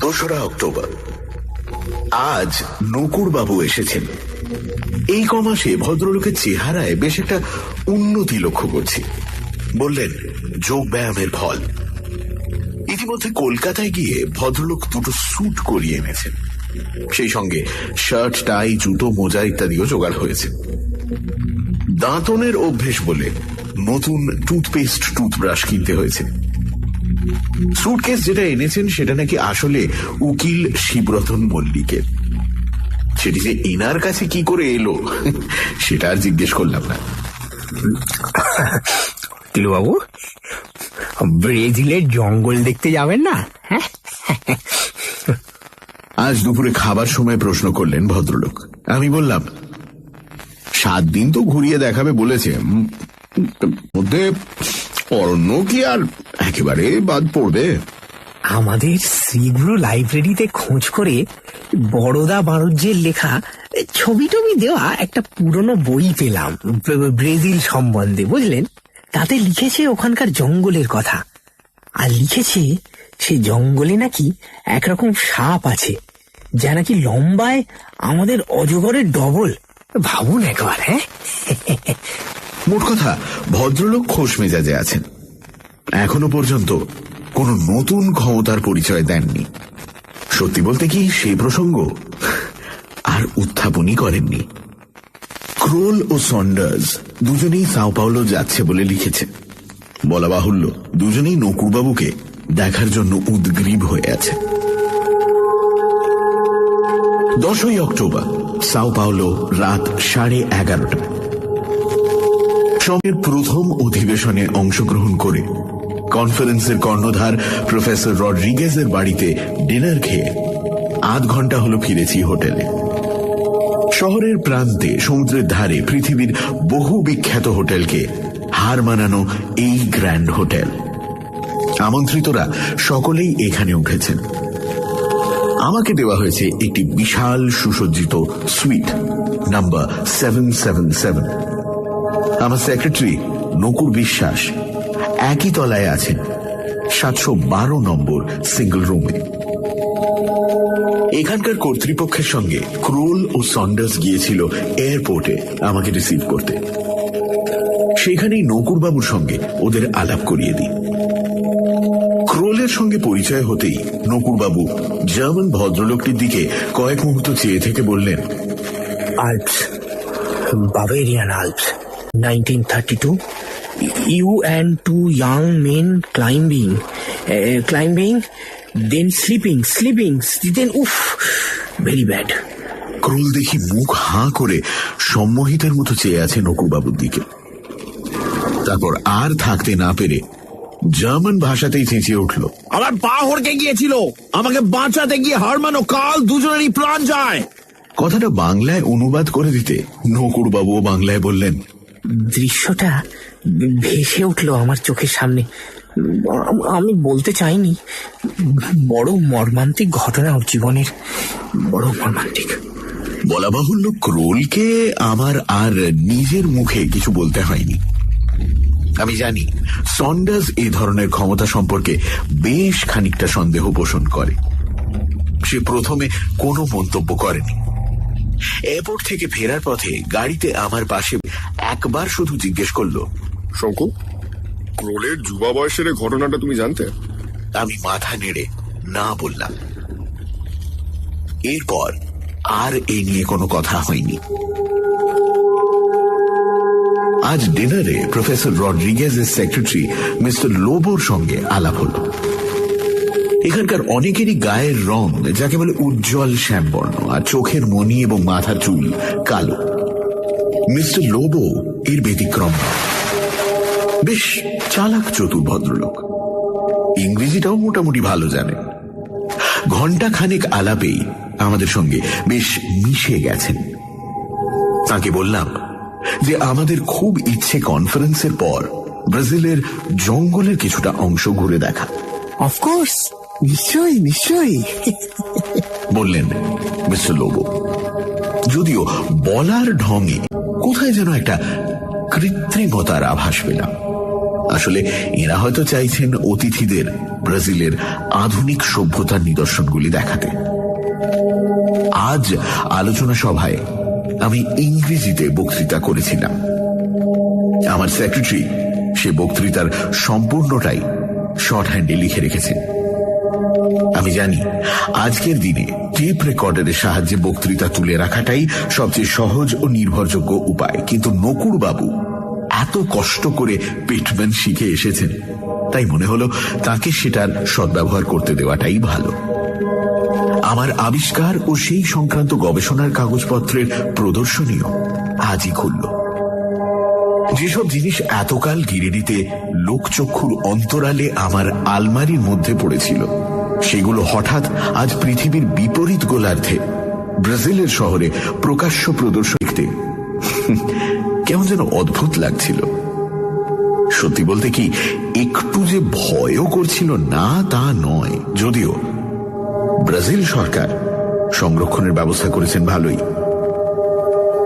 দোসরা অক্টোবর। আজ নকুরবাবু এসেছেন। এই কমাসে ভদ্রলোকের চেহারায় বেশ একটা উন্নতি লক্ষ্য করছি। বললেন যোগ ব্যায়ামের ফল। ইতিমধ্যে কলকাতায় গিয়ে ভদ্রলোক দুটো স্যুট করিয়ে এনেছেন, সেই সঙ্গে শার্ট, টাই, জুতো, মোজা ইত্যাদিও জোগাড় হয়েছে। দাঁতনের অভ্যেস বলে নতুন টুথপেস্ট, টুথব্রাশ কিনতে হয়েছে। স্যুটকেস যেটা এনেছেন সেটা নাকি আসলে উকিল শিবরতন মল্লিকের। সেটি যে এনার কাছে কি করে এলো সেটা আর জিজ্ঞেস করলাম না। তিলুবাবু, ব্রাজিলের জঙ্গল দেখতে যাবেন না? আজ দুপুরে খাবার সময় প্রশ্ন করলেন ভদ্রলোক। আমি বললাম 7 দিন তো ঘুরিয়ে দেখাবে বলেছে, মধ্যে অরণ্য কি আর একেবারে বাদ পড়বে? আমাদের শ্রীগুরু লাইব্রেরিতে খোঁজ করে বড়দা বাণিজ্যের লেখা ছবি টবি দেওয়া একটা পুরনো বই পেলাম ব্রাজিল সম্বন্ধে, বুঝলেন? তাতে লিখেছে ওখানকার জঙ্গলের কথা, আর লিখেছে সেই জঙ্গলে নাকি একরকম সাপ আছে যা নাকি লম্বায় আমাদের অজগরের ডবল। ভাবুন একবার। মোট কথা ভদ্রলোক খোশ মেজাজে আছেন। এখনো পর্যন্ত কোনো নতুন ক্ষমতার পরিচয় দেননি। সত্যি বলতে কি সেই প্রসঙ্গ আর উত্থাপনই করেননি। ক্রোল ও সন্ডার্স দুজনেই সাও পাওলো যাচ্ছে বলে লিখেছে। বলা বাহুল্য দুজনেই নকুরবাবুকে দেখার জন্য উদ্গ্রীব হয়ে আছে। 10ই অক্টোবর, সাও পাওলো, রাত 11:30। সঙ্গের প্রথম অধিবেশনে অংশগ্রহণ করে কনফারেন্সের কর্ণধার প্রফেসর রড্রিগেজের বাড়িতে ডিনার খেয়ে আধ ঘন্টা হলো ফিরেছি হোটেলে। শহরের প্রান্তে সমুদ্রের ধারে পৃথিবীর বহু বিখ্যাত হোটেলকে হার মানানো এই গ্র্যান্ড হোটেল। আমন্ত্রিতরা সকলেই এখানে উঠেছেন। আমাকে দেওয়া হয়েছে একটি বিশাল সুসজ্জিত সুইট নাম্বার 777। আমার সেক্রেটারি নকুর বিশ্বাস একই তলায় আছেন 712 নম্বর সিঙ্গল রুমে। এখানকার কর্তৃপক্ষের সঙ্গে ক্রোল ও সন্ডার্স গিয়েছিল এয়ারপোর্টে আমাকে রিসিভ করতে। সেখানেই নকুরবাবুর সঙ্গে ওদের আলাপ করিয়ে দিই। ক্রোলের সঙ্গে পরিচয় হতেই নকুরবাবু জার্মান ভদ্রলোকটির দিকে কয়েক মুহূর্ত চেয়ে থেকে বললেন, Alps, Bavarian Alps, 1932. You and 2 young men climbing, then sleeping, then very bad. Crawl দেখি মুখ হাঁ করে সম্মোহিতের মতো চেয়ে আছে নকুরবাবুর দিকে। তারপর আর থাকতে না পেরে জার্মান ভাষাতেই চেঁচিয়ে উঠল, আমার পা হড়কে গিয়েছিল, আমাকে বাঁচাতে গিয়ে হারমানো কাল দুজনেরই প্রাণ যায়। কথাটা বাংলায় অনুবাদ করে দিতে নকুরবাবুও বাংলায় বললেন, দৃশ্যটা ভেসে উঠল আমার চোখের সামনে। আমি বলতে চাইনি, বড় মর্মান্তিক ঘটনা ওর জীবনের, বড় মর্মান্তিক। বলা বাহুল্য ক্রোলকে আমার আর নিজের মুখে কিছু বলতে হয়নি। আমি জানি সন্ডার্স এই ধরনের ক্ষমতা সম্পর্কে বেশ খানিকটা সন্দেহ পোষণ করে। সে প্রথমে কোনো মন্তব্য করেনি। এয়ারপোর্ট থেকে ফেরার পথে গাড়িতে আমার পাশে একবার শুধু জিজ্ঞেস করল, শঙ্কু, ক্রোলের যুবা বয়সের ঘটনাটা তুমি জানতে? আমি মাথা নেড়ে না বললাম। এরপর আর এ নিয়ে কোনো কথা হয়নি। আজ ডিনারে প্রফেসর রড্রিগেজের সেক্রেটারি মিস্টার লোবোর সঙ্গে আলাপ হল। এখানকার অনেকেরই গায়ের রং যাকে বলে উজ্জ্বল শ্যামবর্ণ, আর চোখের মণি এবং মাথার চুল কালো। মিস্টার লোবো এর ব্যতিক্রম, বেশ চালাক চতুর ভদ্রলোক, ইংরেজিটাও মোটামুটি ভালো জানেন। ঘণ্টা খানেক আলাপেই আমাদের সঙ্গে বেশ মিশে গেছেন। তাকে বললাম যে আমাদের খুব ইচ্ছে কনফারেন্সের পর ব্রাজিলের জঙ্গলের কিছুটা অংশ ঘুরে দেখা। অফকোর্স, নিশ্চয়ই নিশ্চয়ই, বললেন মিস্টার লোবো। যদিও বলার ঢঙে কোথায় যেন একটা কৃত্রিমতার আভাস পেলাম। আসলে এরা হয়তো চাইছেন অতিথিদের ব্রাজিলের আধুনিক সভ্যতার নিদর্শনগুলি দেখাতে। আজ আলোচনা সভায় আমি ইংরেজিতে বক্তৃতা করেছিলাম। আমার সেক্রেটারি সে বক্তৃতার সম্পূর্ণটাই শর্ট হ্যান্ডে লিখে রেখেছেন। আমি জানি আজকের দিনে টেপ রেকর্ডারের সাহায্যে বক্তৃতা তুলে রাখাটাই সবচেয়ে সহজ ও নির্ভরযোগ্য উপায়, কিন্তু নকুড় বাবু এত কষ্ট করে পেটম্যান শিখে এসেছেন, তাই মনে হলো তাকে সেটার সদ্ব্যবহার করতে দেওয়াটাই ভালো। আমার আবিষ্কার ও সেই সংক্রান্ত গবেষণার কাগজপত্রের প্রদর্শনীও আজই খুলল। যেসব জিনিস এতকাল গিরিডিতে লোকচক্ষুর অন্তরালে আমার আলমারির মধ্যে পড়েছিল, সেগুলো হঠাৎ আজ পৃথিবীর বিপরীত গোলার্ধে ব্রাজিলের শহরে প্রকাশ্য প্রদর্শন দেখতে কেমন যেন অদ্ভুত লাগছিল। সত্যি বলতে কি, একটু যে ভয়ও করছিল না তা নয়, যদিও ব্রাজিল সরকার সংরক্ষণের ব্যবস্থা করেছেন ভালোই।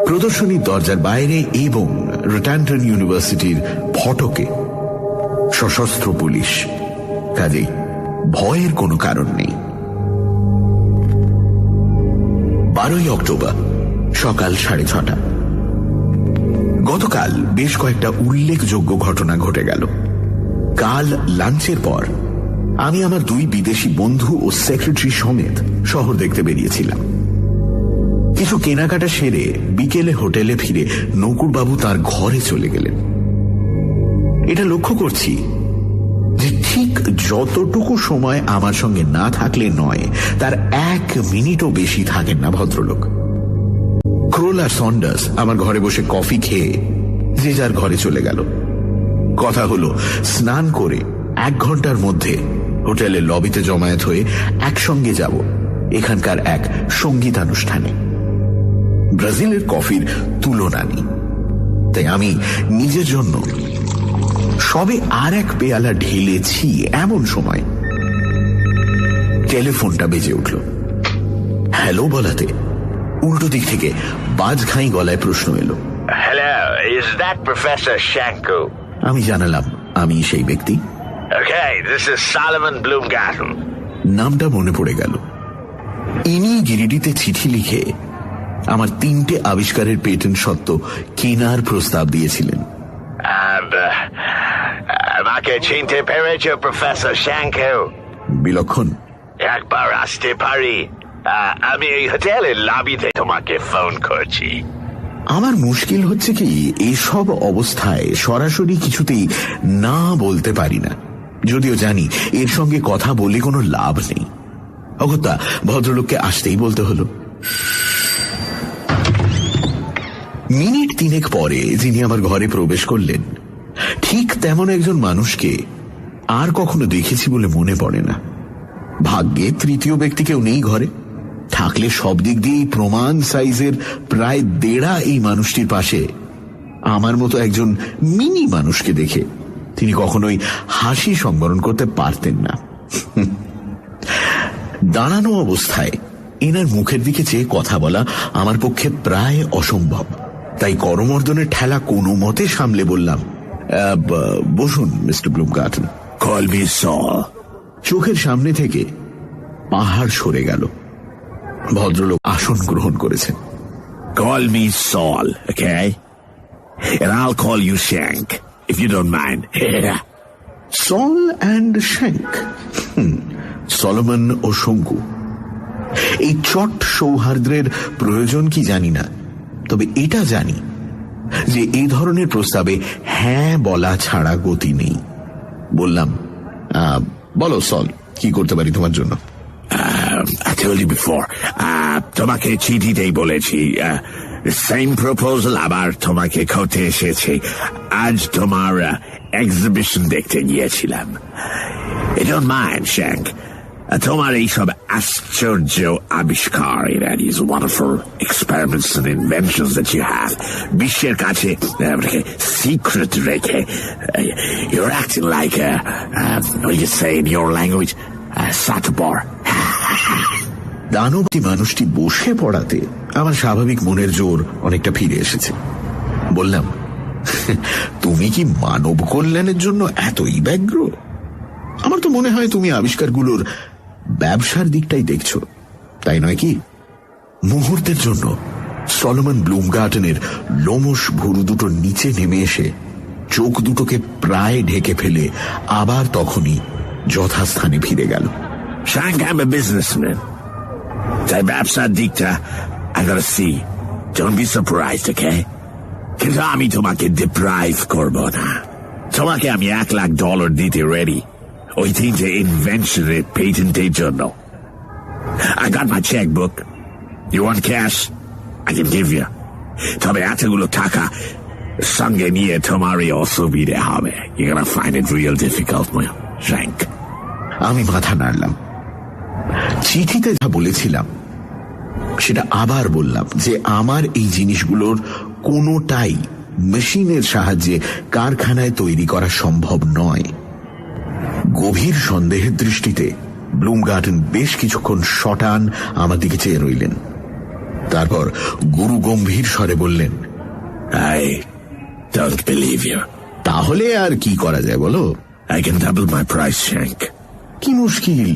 প্রদর্শনীর দরজার বাইরে এবং রটান্টন ইউনিভার্সিটির ফটকে সশস্ত্র পুলিশ, কাজেই ভয়ের কোনো কারণ নেই। 12 অক্টোবর সকাল 6:30। গতকাল বেশ কয়েকটা উল্লেখযোগ্য ঘটনা ঘটে গেল। কাল লাঞ্চের পর আমি আমার 2 বিদেশি বন্ধু ও সেক্রেটারি সমেত শহর দেখতে বেরিয়েছিলাম। কিছু কেনাকাটা সেরে বিকেলে হোটেলে ফিরে নকুড়বাবু তার ঘরে চলে গেলেন। এটা লক্ষ্য করছি যে ঠিক যতটুকু সময় আমার সঙ্গে না থাকলে নয়, তার 1 মিনিটও বেশি থাকেন না ভদ্রলোক। ক্রোল আর সন্ডার্স আমার ঘরে বসে কফি খেয়ে যে যার ঘরে চলে গেল। কথা হলো স্নান করে 1 ঘন্টার মধ্যে হোটেলের লবিতে জমায়েত হয়ে একসঙ্গে যাব এখানকার এক সঙ্গীতানুষ্ঠানে। ব্রাজিলের কফির তুলনা নেই, তাই আমি নিজের জন্য সবে আর 1 পেয়ালা ঢেলেছি এমন সময় টেলিফোনটা বেজে উঠল। হ্যালো বলাতে উল্টো দিক থেকে বাজঘাই গলায় প্রশ্ন এলো, Hello, is that Professor Shanko? আমি জানালাম আমি সেই ব্যক্তি। Okay, this is Solomon Bloomgarten. নামটা মনে পড়ে গেল। ইনি গিরিডিতে চিঠি লিখে আমার 3টে আবিষ্কারের পেটেন্ট সত্ত্ব কেনার প্রস্তাব দিয়েছিলেন। আমাকে চিনতে পেরেছো প্রফেসর শ্যাঙ্কো? বিলক্ষণ। একবার আসতে পারি? আমি এই হোটেলের লবিতে তোমাকে ফোন করছি। আমার মুশকিল হচ্ছে কি, এইসব অবস্থায় সরাসরি কিছুতেই না বলতে পারি না, যদিও জানি এর সঙ্গে কথা বলে কোনো লাভ নেই। অগত্যা ভদ্রলোককে আসতেই বলতে হলো। মিনিট 3 পরে যিনি আমার ঘরে প্রবেশ করলেন, ঠিক তেমন একজন মানুষকে আর কখনো দেখেছি বলে মনে পড়ে না। ভাগ্যে 3য় ব্যক্তি কেউ নেই ঘরে, থাকলে সব দিক দিয়েই প্রমাণ সাইজের প্রায় 1.5 এই মানুষটির পাশে আমার মতো একজন মিনি মানুষকে দেখে তিনি কখনোই হাসি সংবরণ করতে পারতেন না। দাঁড়ানো অবস্থায় এনার মুখের দিকে চেয়ে কথা বলা আমার পক্ষে প্রায় অসম্ভব, তাই করমর্দনের ঠেলা কোনো মতে সামলে বললাম, বসুন মিস্টার ব্লুমগার্টন। কল মি সল। চোখের সামনে থেকে পাহাড় সরে গেল। ভদ্রলোক আসন গ্রহণ করেছেন। Call me Saul, okay? And I'll call you Shank, if you don't mind. Sol and Shank, Solomon ও শঙ্কু। এই চট সৌহার্দ্যের প্রয়োজন কি জানি না, তবে এটা জানি যে এই ধরনের প্রস্তাবে হ্যাঁ বলা ছাড়া গতি নেই। বললাম, বলো সল, কি করতে পারি তোমার জন্য? I told you before, তোমাকে চিঠিতেই বলেছি, সেম প্রপোজাল আবার তোমাকে করতে এসেছে। আজ তোমার এক্সিবিশন দেখতে গিয়েছিলাম। You don't mind, Shank, তোমার এইসব আশ্চর্য আবিষ্কার, these wonderful experiments and inventions that you have, বিশ্বের কাছে secret রেখে, you're acting like what do you say in your language, Satbar. দানবটি মানুষটি বসে পড়াতে আমার স্বাভাবিক মনের জোর অনেকটা ফিরে এসেছে। বললাম, তুমি কি মানব কল্যাণের জন্য এতই ব্যগ্র? আমার তো মনে হয় তুমি আবিষ্কারগুলোর ব্যবসার দিকটাই দেখছো, তাই নয় কি? মুহূর্তের জন্য সলোমন ব্লুমগার্টনের লোমশ ভুরু দুটো নিচে নেমে এসে চোখ দুটোকে প্রায় ঢেকে ফেলে আবার তখনই যথাস্থানে ফিরে গেল। Shank, I'm a businessman. তাই ব্যবসার দিকটা I gotta see. Don't be surprised, okay? কিন্তু আমি তোমাকে ডিপ্রাইভ করব না। তোমাকে আমি $1,00,000 দিতে রেডি, ওই তিনটে ইনভেনশনের পেটেন্টের জন্য। I got my checkbook. You want cash? I can give you. তবে এতগুলো টাকা সঙ্গে নিয়ে তোমারই অসুবিধে হবে। You're gonna find it real difficult, Shank. আমি মাথা নাড়লাম। চিঠিতে যা বলেছিলাম সেটা আবার বললাম, যে আমার এই জিনিসগুলোর কোনোটাই মেশিনের সাহায্যে কারখানায় তৈরি করা সম্ভব নয়। গভীর সন্দেহের দৃষ্টিতে ব্লুমগার্টন বেশ কিছুক্ষণ শটান আমার দিকে চেয়ে রইলেন। তারপর গুরু গম্ভীর স্বরে বললেন, I don't believe you. তাহলে আর কি করা যায় বলো? I can double my price, Shank. কি মুশকিল!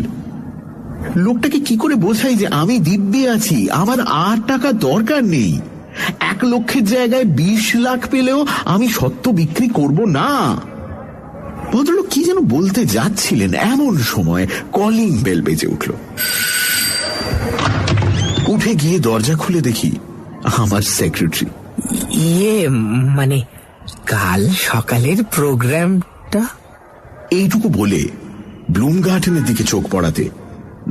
লোকটাকে কি করে বোঝাই যে আমি দিব্যি আছি, আমার আর টাকা দরকার নেই। 1 লক্ষের জায়গায় 20 লাখ পেলেও আমি সত্য বিক্রি করব না। ভদ্রলোক কি যেন বলতে যাচ্ছিলেন, এমন সময় কলিং বেল বেজে উঠল। উঠে গিয়ে দরজা খুলে দেখি আমার সেক্রেটারি। মানে কাল সকালের প্রোগ্রামটা? এইটুকু বলে ব্লুমগার্টনের দিকে চোখ পড়াতে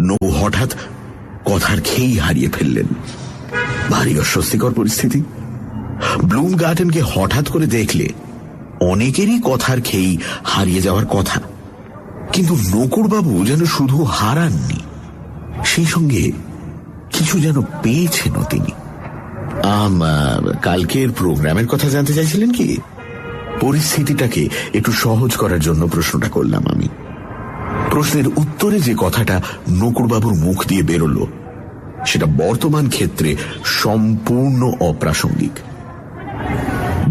নৌ হঠাৎ কথার খেই হারিয়ে ফেললেন। ভারী অস্বস্তিকর পরিস্থিতি। ব্লুমগার্টনকে হঠাৎ করে দেখলে অনেকেরই কথার খেই হারিয়ে যাওয়ার কথা, কিন্তু নকুড়বাবু যেন শুধু হারাননি, সেই সঙ্গে কিছু যেন পেয়েছেন তিনি। কালকের প্রোগ্রামের কথা জানতে চাইছিলেন কি? পরিস্থিতিটাকে একটু সহজ করার জন্য প্রশ্নটা করলাম আমি। প্রশ্নের উত্তরে যে কথাটা নকুড়বাবুর মুখ দিয়ে বেরোল সেটা বর্তমান ক্ষেত্রে সম্পূর্ণ অপ্রাসঙ্গিক।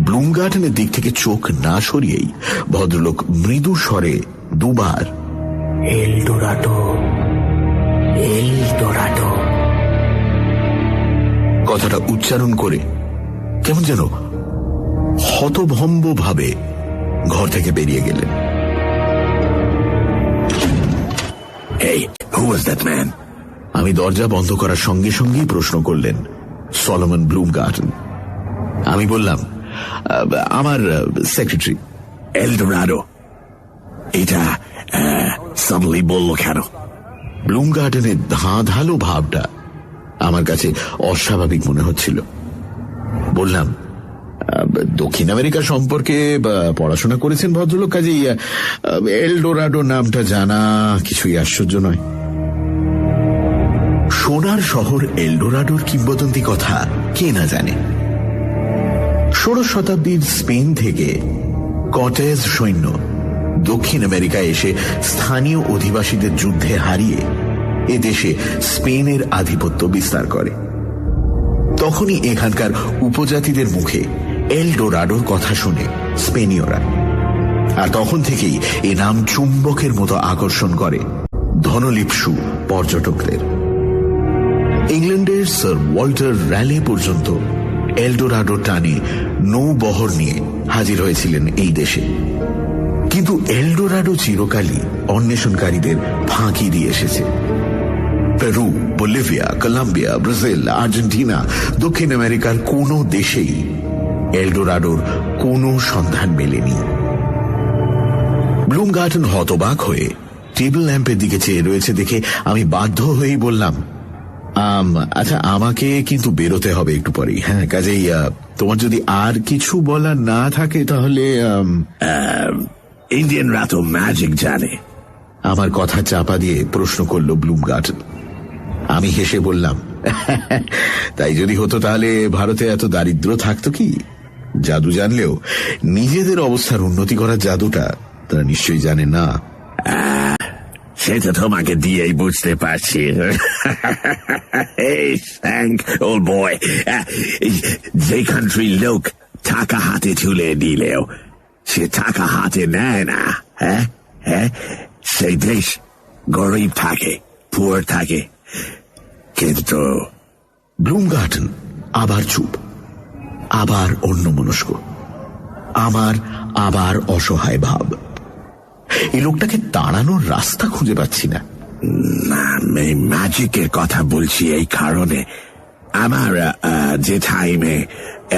ব্লুমগার্টনের দিক থেকে চোখ না সরিয়েই ভদ্রলোক মৃদু স্বরে দুবার এলডোরাডো, এলডোরাডো কথাটা উচ্চারণ করে কেমন যেন হতভম্ব ভাবে ঘর থেকে বেরিয়ে গেলেন। Hey, who was that man? আমি দরজা বন্ধ করার সঙ্গে সঙ্গেই প্রশ্ন করলেন সলোমন ব্লুমগার্টন। আমি বললাম, আমার সেক্রেটারি। এলডোরাডো, এটা সাডেনলি বললো কেন? ব্লুমগার্টনের ধাঁধালো ভাবটা আমার কাছে অস্বাভাবিক মনে হচ্ছিল। বললাম, দক্ষিণ আমেরিকা সম্পর্কে পড়াশোনা করেছেন ভদ্রলোক, কাজেই এলডোরাডো নামটা জানা কিছুই আশ্চর্য নয়। সোনার শহর এলডোরাডোর কিংবদন্তি কথা কে না জানে। 16 শতাব্দীর স্পেন থেকে কর্টেজ সৈন্য দক্ষিণ আমেরিকায় এসে স্থানীয় অধিবাসীদের যুদ্ধে হারিয়ে এ দেশে স্পেনের আধিপত্য বিস্তার করে। তখনই এখানকার উপজাতিদের মুখে এলডোরাডোর কথা শুনে স্পেনীয়রা, আর তখন থেকেই এ নাম চুম্বকের মতো আকর্ষণ করে ধনলিপ্সু পর্যটকদের। ইংল্যান্ডের স্যার ওয়াল্টার র্যালে পর্যন্ত এলডোরাডো টানে নৌবহর নিয়ে হাজির হয়েছিলেন এই দেশে। কিন্তু এলডোরাডো চিরকালই অন্বেষণকারীদের ফাঁকি দিয়ে এসেছে। Peru, Bolivia, Colombia, Brazil, Argentina, দক্ষিণ আমেরিকার কোনো দেশেই এলডোরাডোর কোনো সন্ধান মেলেনি। ব্লুমগার্টন হতবাক হয়ে টেবিল ল্যাম্পের দিকে চেয়ে রয়েছে দেখে আমি বাধ্য হয়েই বললাম, আচ্ছা, আমাকে কিন্তু বেরোতে হবে একটু পরেই। হ্যাঁ, কাজেই তোমার যদি আর কিছু বলার না থাকে তাহলে। ইন্ডিয়ানরা তো ম্যাজিক জানে। আমার কথা চাপা দিয়ে প্রশ্ন করল ব্লুমগার্টন। আমি হেসে বললাম, তাই যদি হতো তাহলে ভারতে এত দারিদ্র থাকতো কি? জাদু জানলেও নিজেদের অবস্থার উন্নতি করার জাদুটা তারা নিশ্চয়ই জানে না। সেটা তোমাকে দিয়েই বুঝতে পারছি। ওল্ড বয়, যে কান্ট্রির লোক টাকা হাতে তুলে দিলেও সে টাকা হাতে নেয় না, হ্যাঁ হ্যাঁ, সেই দেশ গরিব থাকে, পুয়ার থাকে। কিন্তু ব্লুমগার্টন আবার চুপ, আবার অন্যমনস্ক, আমার আবার অসহায় ভাব। এই লোকটাকে তাড়ানোর রাস্তা খুঁজে পাচ্ছি না। এই ম্যাজিকের কথা বলছি এই কারণে, আমার যে টাইমে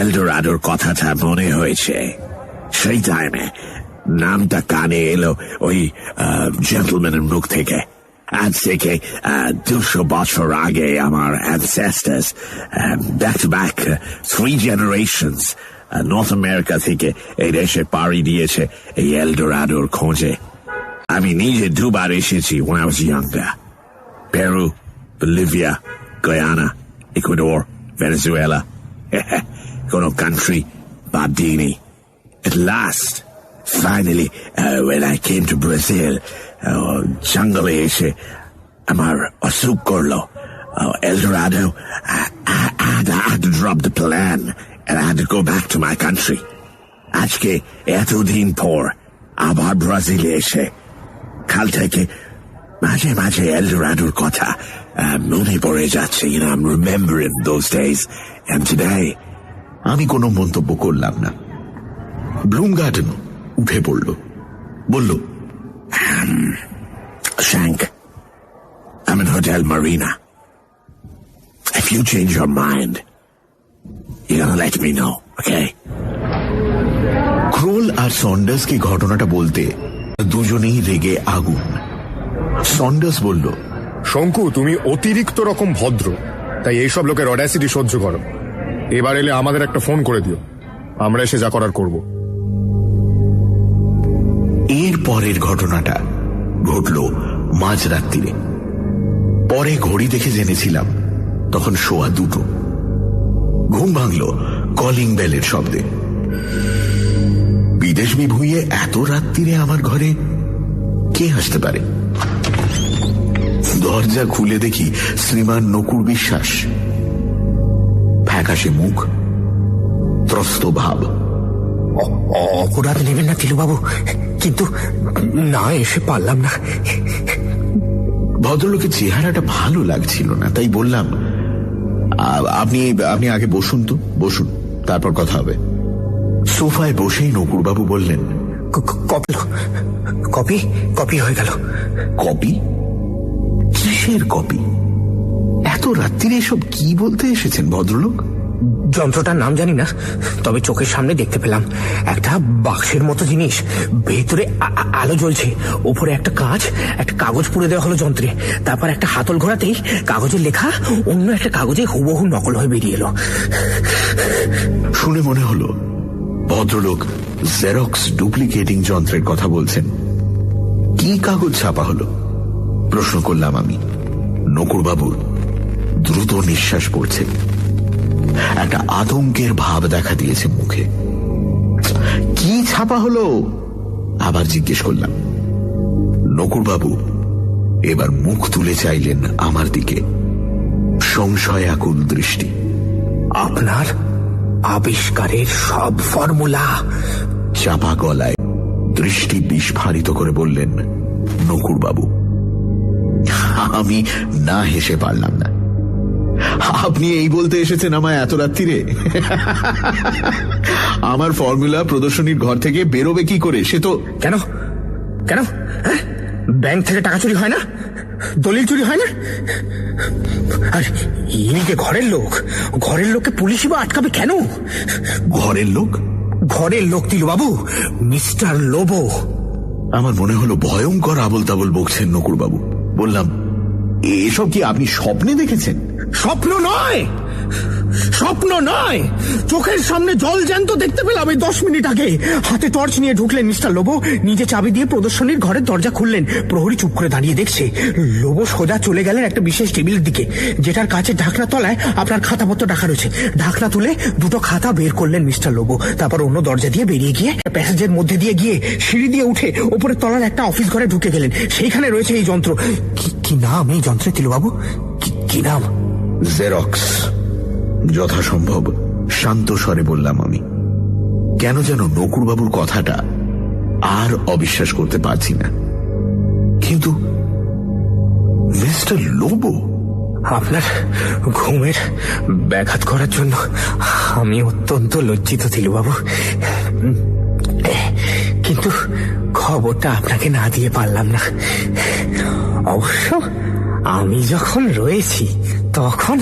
এলডোরাডোর কথাটা মনে হয়েছে, সেই টাইমে নামটা কানে এলো ওই জেন্টলম্যানের মুখ থেকে। আজ থেকে 200 বছর আগে আমার ancestors back to back 3 generations north America থেকে এই দেশে পাড়ি দিয়েছে এই এলডোরাডোর খোঁজে। আমি নিজে 2 বার এসেছি when I was younger. Peru, Bolivia, Guyana, Ecuador, Venezuela. কোনো কান্ট্রি বাদ দিইনি। At last, finally, when I came to Brazil, জঙ্গলে এসে আমার অসুখ করলো। Eldorado, I had to drop the plan and I had to go back to my country. আজকে এতদিন পর আবার ব্রাজিলে এসে কাল থেকে মাঝে মাঝে এলডোরাডোর কথা মনে পড়ে যাচ্ছে। I'm remembering those days and today. আমি কোনো মন্তব্য করলাম না। ব্লুমগার্টন উঠে পড়ল, বলল, Shank, I'm in Hotel Marina. If you change your mind, you're gonna let me know, okay? Krol আর সন্ডার্সকে ঘটনাটা বলতে দুজনেই রেগে আগুন। সন্ডার্স বলল, শঙ্কু, তুমি অতিরিক্ত রকম ভদ্র, তাই এইসব লোকের অডাসিটি সহ্য করো। এবার এলে আমাদের একটা ফোন করে দিও, আমরা এসে যা করার করব। এর পরের ঘটনাটা ঘটল মাঝরাত্রিরে। পরে ঘড়ি দেখে জেনেছিলাম তখন 2:15। ঘুম ভাঙল কলিং বেলের শব্দে। বিদেশি ভুঁইয়ে এত রাত্রিরে আমার ঘরে কে আসতে পারে? দরজা খুলে দেখি শ্রীমান নকুর বিশ্বাস। ফ্যাকাশে মুখ, ত্রস্ত ভাব। অপরাধ নেবেন না তিলুবাবু, কিন্তু না এসে পারলাম না। ভদ্রলোকের চেহারাটা ভালো লাগছিল না, তাই বললাম, আপনি আগে বসুন তো, বসুন, তারপর কথা হবে। সোফায় বসেই নকুরবাবু বললেন, কপি হয়ে গেল। কপি? কিসের কপি? এত রাত্রিরে এসব কি বলতে এসেছেন ভদ্রলোক? যন্ত্রটার নাম জানি না, তবে চোখের সামনে দেখতে পেলাম একটা বাক্সের মতো জিনিস, ভেতরে আলো জ্বলছে, উপরে একটা কাগজ পুড়ে দেওয়া হলো যন্ত্রে, তারপর একটা হাতল ঘোরাতেই কাগজের লেখা অন্য একটা কাগজে হুবহু নকল হয়ে বেরিয়ে এলো। শুনে মনে হলো ভদ্রলোক জেরক্স ডুপ্লিকেটিং যন্ত্রের কথা বলছেন। কি কাগজ ছাপা হলো? প্রশ্ন করলাম আমি। নকুরবাবু দ্রুত নিঃশ্বাস পড়ছে, একটা আতঙ্কের ভাব দেখা দিয়েছে মুখে। কি ছাপা হলো? আবার জিজ্ঞেস করলাম। নকুরবাবু এবার মুখ তুলে চাইলেন আমার দিকে, সংশয় আকুল দৃষ্টি। আপনার আবিষ্কারের সব ফর্মুলা? চাপা গলায় দৃষ্টি বিস্ফারিত করে বললেন নকুরবাবু। আমি না হেসে পারলাম না। আপনি এই বলতে এসেছেন আমায় এত রাত্রিরে? আমার ফর্মুলা প্রদর্শনীর ঘর থেকে বেরোবে কি করে? সে তো কেন? হ্যাঁ, ব্যাংক থেকে টাকা চুরি হয় না, দলিল চুরি হয় না? আর ইনি যে ঘরের লোক, ঘরের লোককে পুলিশই বা আটকাবে কেন? ঘরের লোক? ঘরের লোক তিলুবাবু, মিস্টার লোবো। আমার মনে হলো ভয়ঙ্কর আবল তাবল বকছেন নকুড়বাবু। বললাম, এসব কি আপনি স্বপ্নে দেখেছেন? স্বপ্ন নয়, স্বপ্ন নয়, চোখের সামনে জল জ্যান্ত দেখতে পেলাম এই 10 মিনিট আগে। হাতে টর্চ নিয়ে ঢুকলেন মিস্টার লোবো, নিজে চাবি দিয়ে প্রদর্শনীর ঘরের দরজা খুললেন। প্রহরী চুপ করে দাঁড়িয়ে দেখছে। লোবো সোজা চলে গেলেন একটা বিশেষ টেবিলের দিকে, যেটার কাছে ঢাকনা তলায় আপনার খাতাপত্র রাখা রয়েছে। ঢাকনা তুলে 2টো খাতা বের করলেন মিস্টার লোবো। তারপর অন্য দরজা দিয়ে বেরিয়ে গিয়ে প্যাসেজের মধ্যে দিয়ে গিয়ে সিঁড়ি দিয়ে উঠে ওপরের তলার একটা অফিস ঘরে ঢুকে গেলেন। সেইখানে রয়েছে এই যন্ত্র। কি নাম এই যন্ত্রে তিলুবাবু? কি নাম? জেরক্স। যথাসম্ভব শান্ত স্বরে বললাম আমি। কেন যেন নকুড়বাবুর কথাটা আর অবিশ্বাস করতে পারছি না। কিন্তু মিস্টার লোবো, আপনার ঘুমের ব্যাঘাত করার জন্য আমি অত্যন্ত লজ্জিত তিলুবাবু, কিন্তু খবরটা আপনাকে না দিয়ে পারলাম না। অবশ্য আমি যখন রয়েছি তখন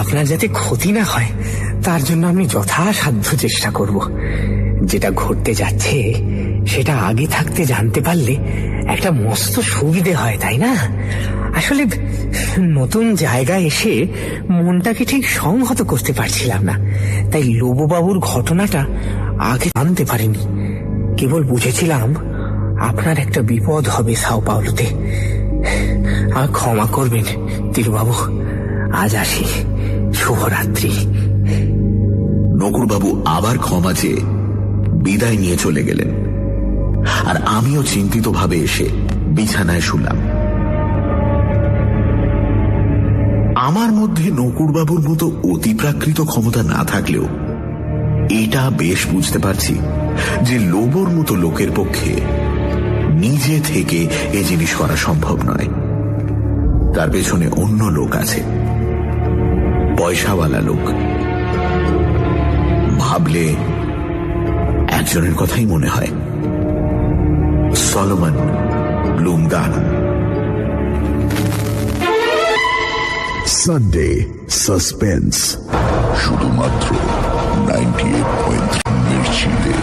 আপনার যাতে ক্ষতি না হয় তার জন্য আমি যথাসাধ্য চেষ্টা করব। যেটা ঘটতে যাচ্ছে সেটা আগে থাকতে জানতে পারলে একটা মস্ত সুবিধে হয়, তাই না? আসলে নতুন জায়গায় এসে মনটাকে ঠিক সংহত করতে পারছিলাম না, তাই লোববাবুর ঘটনাটা আগে জানতে পারিনি। কেবল বুঝেছিলাম আপনার একটা বিপদ হবে সাও পাওলোতে। আর ক্ষমা করবেন তিলুবাবু, আজ আসি, শুভরাত্রি। নকুড়বাবু আবার ক্ষমা চেয়ে বিদায় নিয়ে চলে গেলেন। আর আমিও চিন্তিত ভাবে এসে বিছানায় শুলাম। আমার মধ্যে নকুড়বাবুর মতো অতিপ্রাকৃত ক্ষমতা না থাকলেও এটা বেশ বুঝতে পারছি যে লোবোর মতো লোকের পক্ষে নিজে থেকে এ জিনিস করা সম্ভব নয়। তার পেছনে অন্য লোক আছে, পয়সাওয়ালা লোক। ভাবলে একজনের কথাই মনে হয়, সলোমন ব্লুমগার্টেন। সানডে সাসপেন্স, শুধুমাত্র 98.3 মির্চিতে।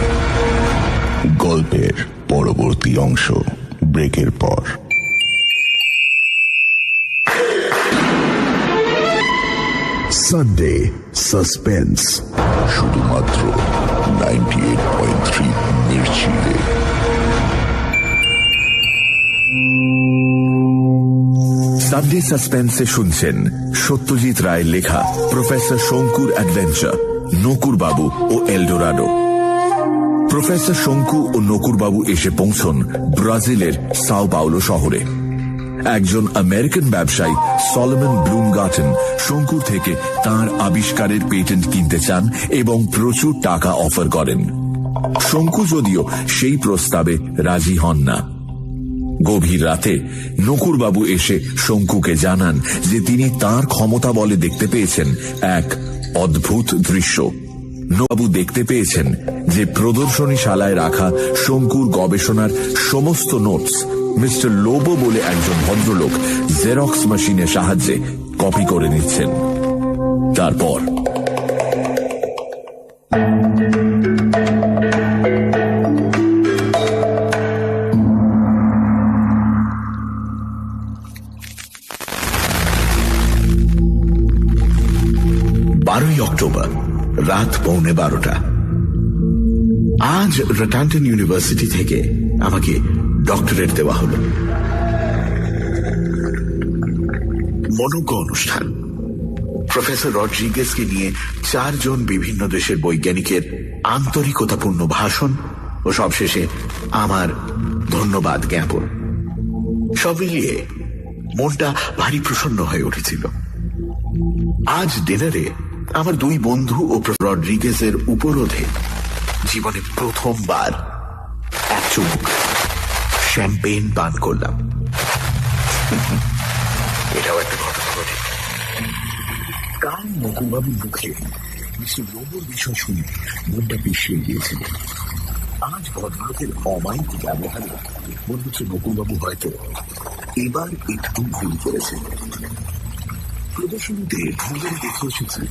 গল্পের পরবর্তী অংশ ব্রেকের পর। সানডে সাসপেন্স, শুধুমাত্র 98.3 মির্চিতে। সানডে সাসপেন্সে শুনছেন সত্যজিৎ রায়ের লেখা প্রফেসর শঙ্কুর অ্যাডভেঞ্চার, নকুড়বাবু ও এলডোরাডো। প্রফেসর শঙ্কু ও নকুড়বাবু এসে পৌঁছন ব্রাজিলের সাও পাওলো শহরে। একজন আমেরিকান ব্যবসায়ী সলোমন ব্লুমগার্টেন শঙ্কুর থেকে তার আবিষ্কারের পেটেন্ট কিনতে চান এবং প্রচুর টাকা অফার করেন। শঙ্কু যদিও সেই প্রস্তাবে রাজি হন না। গভীর রাতে নকুড়বাবু এসে শঙ্কুকে জানান যে তিনি তার ক্ষমতা বলে দেখতে পেয়েছেন এক অদ্ভুত দৃশ্য। নবাবু দেখতে পেয়েছেন যে প্রদর্শনীশালায় রাখা শঙ্কুর গবেষণার সমস্ত নোটস মিস্টার লোবো বলে একজন ভদ্রলোক জেরক্স মেশিনের সাহায্যে কপি করে নিচ্ছেন। তারপর অক্টোবর রাত 11:15। আজ রটান্টন ইউনিভার্সিটি থেকে আমাকে ডক্টরেট দেওয়া হল। মনোজ্ঞ অনুষ্ঠান। প্রফেসর রড্রিগেজকে নিয়ে 4 জন বিভিন্ন দেশের বৈজ্ঞানিকের আন্তরিকতাপূর্ণ ভাষণ ও সবশেষে আমার ধন্যবাদ জ্ঞাপন। সব মিলিয়ে মনটা ভারী প্রসন্ন হয়ে উঠেছিল। আজ ডিনারে আমার 2 বন্ধু ও রড্রিগেজের উপরোধে জীবনে প্রথমবার এক চুমুক শ্যাম্পেন পান করলাম। এটাও একটা ঘটনা ঘটে। কাল নকুড়বাবুর মুখে মিস্টার লোবোর বিষয় শুনে মনটা পিছিয়ে গিয়েছিল। আজ ভদ্রলোকের অমায়িক ব্যবহারে মনে হচ্ছে নকুলবাবু হয়তো এবার একটু ভুল করেছেন। প্রদর্শনীতে ভুলে দেখে এসেছি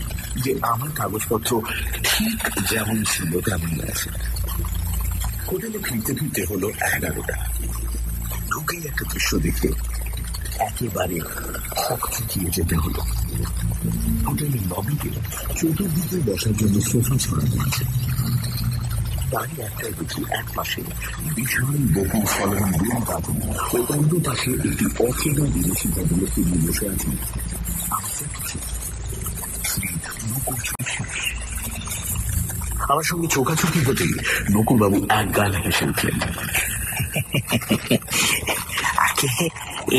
যে আমার কাগজপত্র ঠিক যেমন ছিল তেমনই আছে। হোটেলে ফিরতে ফিরতে হলো 11টা। ঢুকেই একটা দৃশ্য দেখে একেবারে হকচকিয়ে যেতে হলো। হোটেলের লবিতে চতুর্দিকে বসার জন্য সোফা ছড়ানো আছে। তারই একটাই দেখি এক পাশে বিশাল বহু ফলন বেল গাঁথনি ও অন্য পাশে একটি অচেনা বিদেশি ভদ্রলোক নিয়ে বসে আছেন। আমার সঙ্গে চোখাচোখি হতেই নকুলবাবু এক গালে হেসে উঠলেন। আগে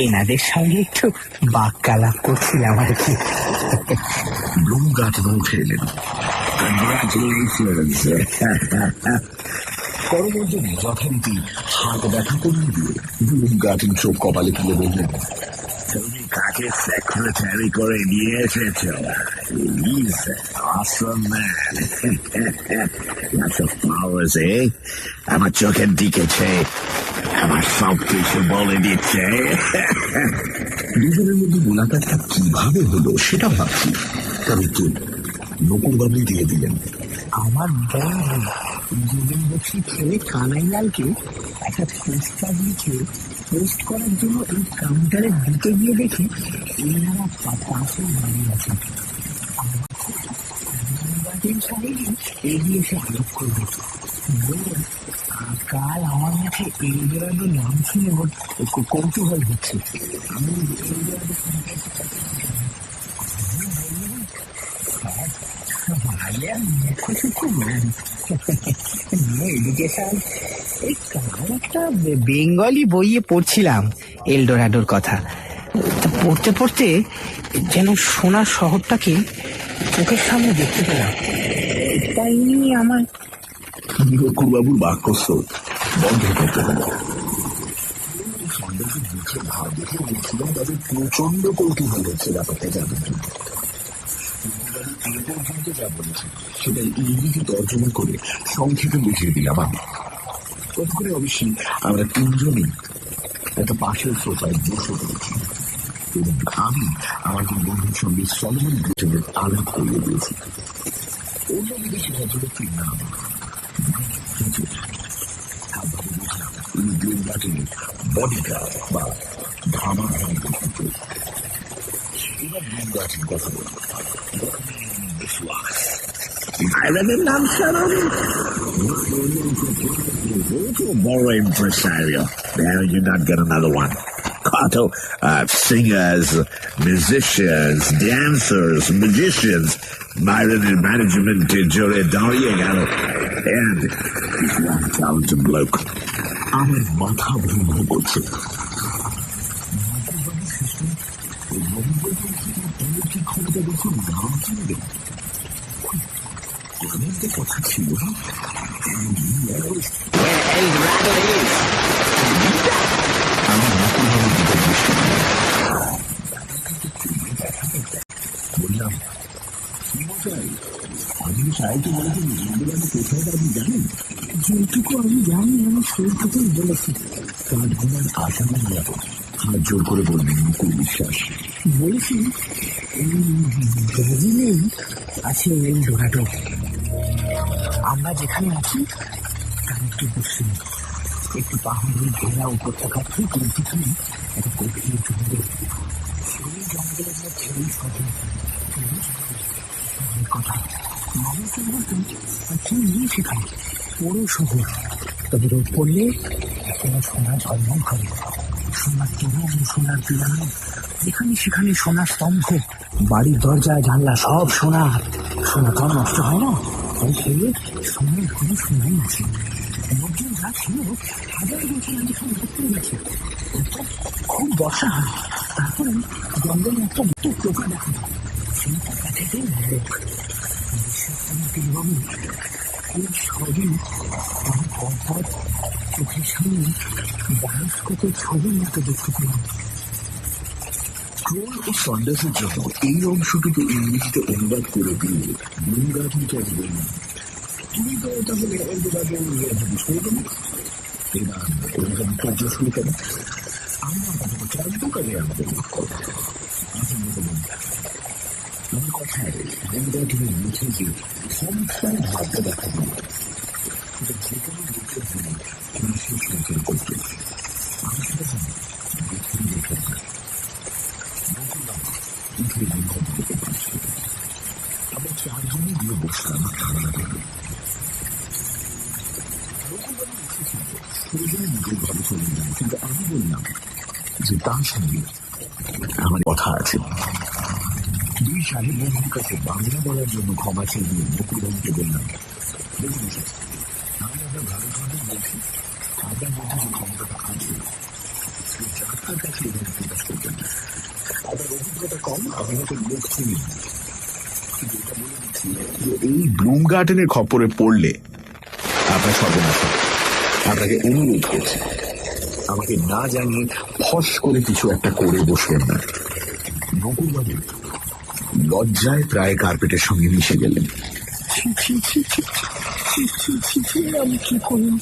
এনাদের সঙ্গে একটু বাক্যালাপ করছিলাম আর কি। ব্লুম গার্ডেন উঠে এলেন। করমর্দনে যথারীতি হাত ব্যথা করিয়ে দিয়ে ব্লুম গার্ডেন চোখ কপালে তুলে বললেন, তুমি কাকে সেক্রেটারি করে নিয়ে এসেছ? আমার চোখের দিকে আমার সব কিছু বলে দিচ্ছে। দুজনের মধ্যে মোলাকাতটা কিভাবে হলো সেটা ভাবছি। তবে কি নকুলবাবু দিয়ে দিলেন, আমার বন্ধু গোবিন্দবক্সী ছেলে কানাইলালকে একটা পোস্টার লিখে পোস্ট করার জন্য এই কাউন্টারে দিতে গিয়ে দেখে এনারা পাশে দাঁড়িয়ে আছেন। এগিয়ে এসে আলোক করবে, বললেন কাল আমার মুখে এলডোরাডো নাম শুনে ওর কৌতূহল হচ্ছে। আমি একটা বেঙ্গলি বইয়ে পড়ছিলাম এলডোরাডোর কথা। পড়তে পড়তে যেন সোনার শহরটাকে চোখের সামনে দেখতে পেলাম। তাই আমার নকুলবাবুর বাক্যস্রোত বন্ধ করতে হলো। সন্দেহের মুখে ভাব দেখে বলছিলাম তাদের প্রচন্ড কৌতূহল হচ্ছে ব্যাপারটা জানার জন্য। পর্যন্ত যা বলেছে সেটা ইংরেজি তর্জমা করে সংক্ষেপে বুঝিয়ে দিলাম আমি। তৎক্ষণে অবশ্যই আমরা তিনজনই একটা পাশের সোফায় বসে পড়েছি এবং আমি আমার দুই বন্ধুর সঙ্গে সলমন ব্রিটেনের আলাপ করিয়ে দিয়েছি। অন্য বিদেশি ভদ্রলোকটির নাম বডিগার্ড বা ধামা ধামা। এবার ব্লুমগার্ডের কথা বলব। Ireland নাম ছাড়ানো বড় impresario. There you not get another one. Kato, singers, musicians, dancers, magicians. Myron management jure daঁড়িয়ে গেল, and he's one talented bloke. আমার মাথা ভ্রম করছে। ক্ষমতা দেখুন নাম চিনবে কথা ছিল। বললাম আমি সাহিত্য বলেছি কোথায় আপনি জানেন? যেটুকু আমি জানি আমি সেইটুকুই বলেছি। কাজ আমার আশা নেই। হাত জোর করে বললেন মুকুল বিশ্বাস। বলেছি ব্রাজিলেই আছে এলডোরাডো। আমরা যেখানে আছি তার একটু পশ্চিমে একটি পাহাড়ের ঘেরা উপত্যকা ঠিক পিছনে একটা গভীর জঙ্গল। সেই জঙ্গলের মধ্যে এই শহর কথা মানুষের বলতেন কেউ নেই সেখানে, বড় শহর। তবে রোদ পড়লে এখনো সোনা ঝলমল করে। সোনার তরুণ, সোনার পিরানো, যেখানে সেখানে সোনার স্তম্ভ, বাড়ির দরজা জানলা সব সোনার। সোনা তো নষ্ট হয় না, তাই সে সোনার কোনো সোনাই আছে। লোকজন যা ছিল হাজার বছর আগে সব ধরতে গেছে। খুব বর্ষা হয়, তারপরে জঙ্গলে একটা দুটো পোকা দেখা যায়। সেই পোকা থেকে লোক বাবু খুব সহজেই পরপর চোখের সামনে বয়স্কত ছবির মতো দেখতে পেলাম। ক্রোল ও সন্ডাসের জন্য এই অংশটুকু ইংরেজিতে অনুবাদ করে দিয়ে ব্লুমগার্ডেনকে আমি বললাম, তুমি তো তাহলে এলডোরাডো শুরু করো, এবার অভিযান কার্য শুরু করো। আমার কথা দোকানে আমাদের আমার কথায় তুমি মুখে যে সমস্যার ভাবটা দেখা দিল, যে কোনো দুঃখের জন্য মানুষের সঞ্চয় করতে আমরা চারজনে গিয়ে বসলাম খাওয়া করে। ঘরে চলে গেলাম, কিন্তু আমি বললাম যে তার সঙ্গে আমার কথা আছে। দুই সাহেব বন্ধুর কাছে বাংলা বলার জন্য ক্ষমা চেয়ে দিয়ে মুকুলবাবুকে বললাম, দেখুন আমি আপনার ভালো খাবার বলছি, আপনার মধ্যে যে ক্ষমতাটা আছে যার কাছে এভাবে প্রকাশ করবেন না। আপনার অভিজ্ঞতা কম, আমি হয়তো লোক চিনি না, কিন্তু এটা বলে দিচ্ছি যে এই ব্লুম গার্ডেনের খপ্পরে পড়লে আপনার সর্বনাশ। আপনাকে অনুরোধ করছি, আমাকে না জানিয়ে ফস করে কিছু একটা করে বসবেন না। নকুলবাবু লজ্জায় প্রায় কার্পেটের সঙ্গে মিশে গেলেন। আমি কি করলাম?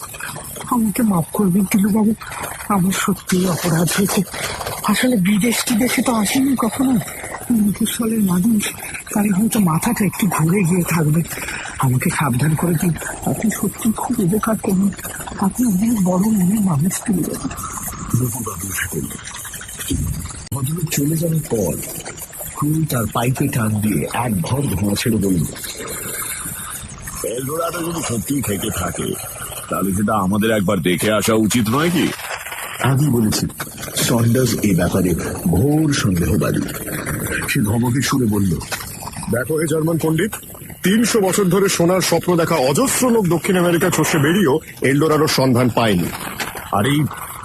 আমাকে মাফ করবেন টিলুবাবু, আমার সত্যি অপরাধ হয়েছে। আসলে বিদেশ টিদেশে তো আসেনি কখনো, মফস্বলের মানুষ, তাই হয়তো মাথাটা একটু ঘুরে গিয়ে থাকবে। আমাকে সাবধান করে দিন, আপনি সত্যি খুব উপকার করুন, আপনি অনেক বড় মনের মানুষ টিলুবাবু। নকুলবাবু ভদ্রলোক চলে যাওয়ার পর ক্রুল তার পাইপে টান দিয়ে এক ভর ধোঁয়া ছেড়ে বলল, এলডোরাডো যদি সত্যিই থেকে থাকে তাহলে সেটা আমাদের একবার দেখে আসা উচিত নয় কি? আমি বলেছি সন্ডার্স এই ব্যাপারে ঘোর সন্দেহবাদী। সে ধমকে সুরে বলল, দেখো হে জার্মান পণ্ডিত, 300 বছর ধরে সোনার স্বপ্ন দেখা অজস্র লোক দক্ষিণ আমেরিকা চষে বেরিয়েও এলডোরাডোর সন্ধান পায়নি। আর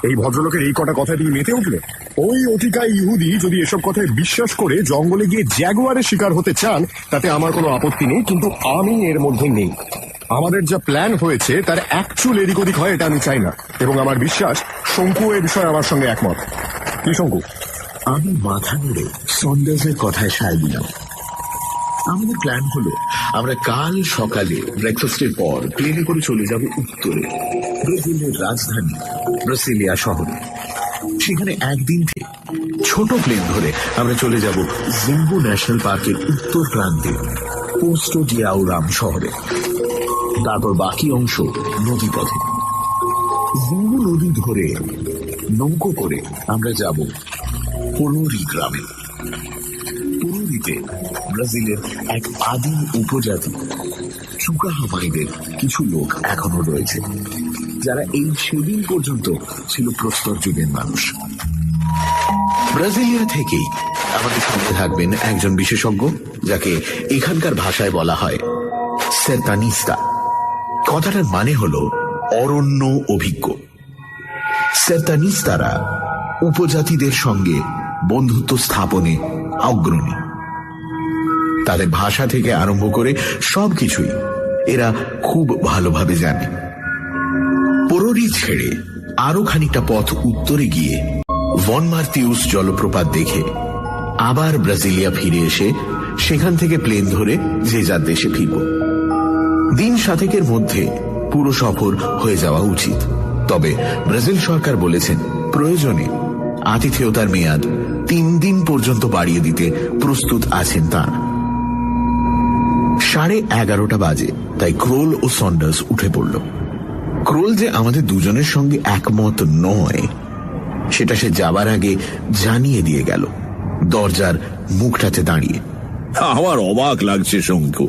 এই ভদ্রলোকের এই কটা কথায় তুমি মেতে উঠলে? ওই অতিকায় ইহুদি যদি এসব কথায় বিশ্বাস করে জঙ্গলে গিয়ে জ্যাগুয়ারের শিকার হতে চান তাতে আমার কোনো আপত্তি নেই, কিন্তু আমি এর মধ্যে নেই। আমাদের যা প্ল্যান হয়েছে তার অ্যাকচুয়াল এদিক ওদিক হয় এটা আমি চাই না, এবং আমার বিশ্বাস শঙ্কু এ বিষয়ে আমার সঙ্গে একমত। কি শঙ্কু? আমি মাথা নেড়ে সন্ডার্সের কথায় সায় দিলাম। আমাদের প্ল্যান হলো আমরা কাল সকালে ব্রেকফাস্টের পর প্লেনে করে চলে যাব উত্তরে, ব্রাজিলের রাজধানী ব্রাসিলিয়া শহরে। সেখানে একদিন থেকে ছোট প্লেন ধরে আমরা চলে যাব জিম্বু ন্যাশনাল পার্কের উত্তর প্রান্তে পোস্টো ডিয়াউরাম শহরে। তারপর বাকি অংশ নদীপথে। জিম্বু নদী ধরে নৌকো করে আমরা যাব পোরোরি গ্রামে। পোরোরিতে ব্রাজিলের এক আদিম উপজাতি চুকাহামাইদের কিছু লোক এখনো রয়েছে, যারা এই সেদিন পর্যন্ত ছিল প্রস্তর যুগের মানুষ। ব্রাজিলিয়া থেকেই আমাদের সঙ্গে থাকবেন একজন বিশেষজ্ঞ, যাকে এখানকার ভাষায় বলা হয় সেরতানিস্তা। কথাটার মানে হল অরণ্য অভিজ্ঞ। সেরতানিস্তারা উপজাতিদের সঙ্গে বন্ধুত্ব স্থাপনে অগ্রণী। তাদের ভাষা থেকে আরম্ভ করে সবকিছুই এরা খুব ভালোভাবে জানে। পোরোরি ছেড়ে আরো খানিকটা পথ উত্তরে গিয়ে ভন মার্তিউস জলপ্রপাত দেখে আবার ব্রাজিলিয়া ফিরে এসে সেখান থেকে প্লেন ধরে যে যার দেশে ফিরব। দিন 7 মধ্যে পুরো সফর হয়ে যাওয়া উচিত। তবে ব্রাজিল সরকার বলেছেন প্রয়োজনে আতিথেয়তার মেয়াদ 3 দিন পর্যন্ত বাড়িয়ে দিতে প্রস্তুত আছেন তাঁরা। 11:30 বাজে, তাই ক্রোল ও সন্ডার্স উঠে পড়ল। ক্রোল যে আমাদের দুজনের সঙ্গে একমত নয় সেটা সে যাবার আগে জানিয়ে দিয়ে গেল, দরজার মুখটাতে দাঁড়িয়ে। আমার অবাক লাগছে শঙ্কু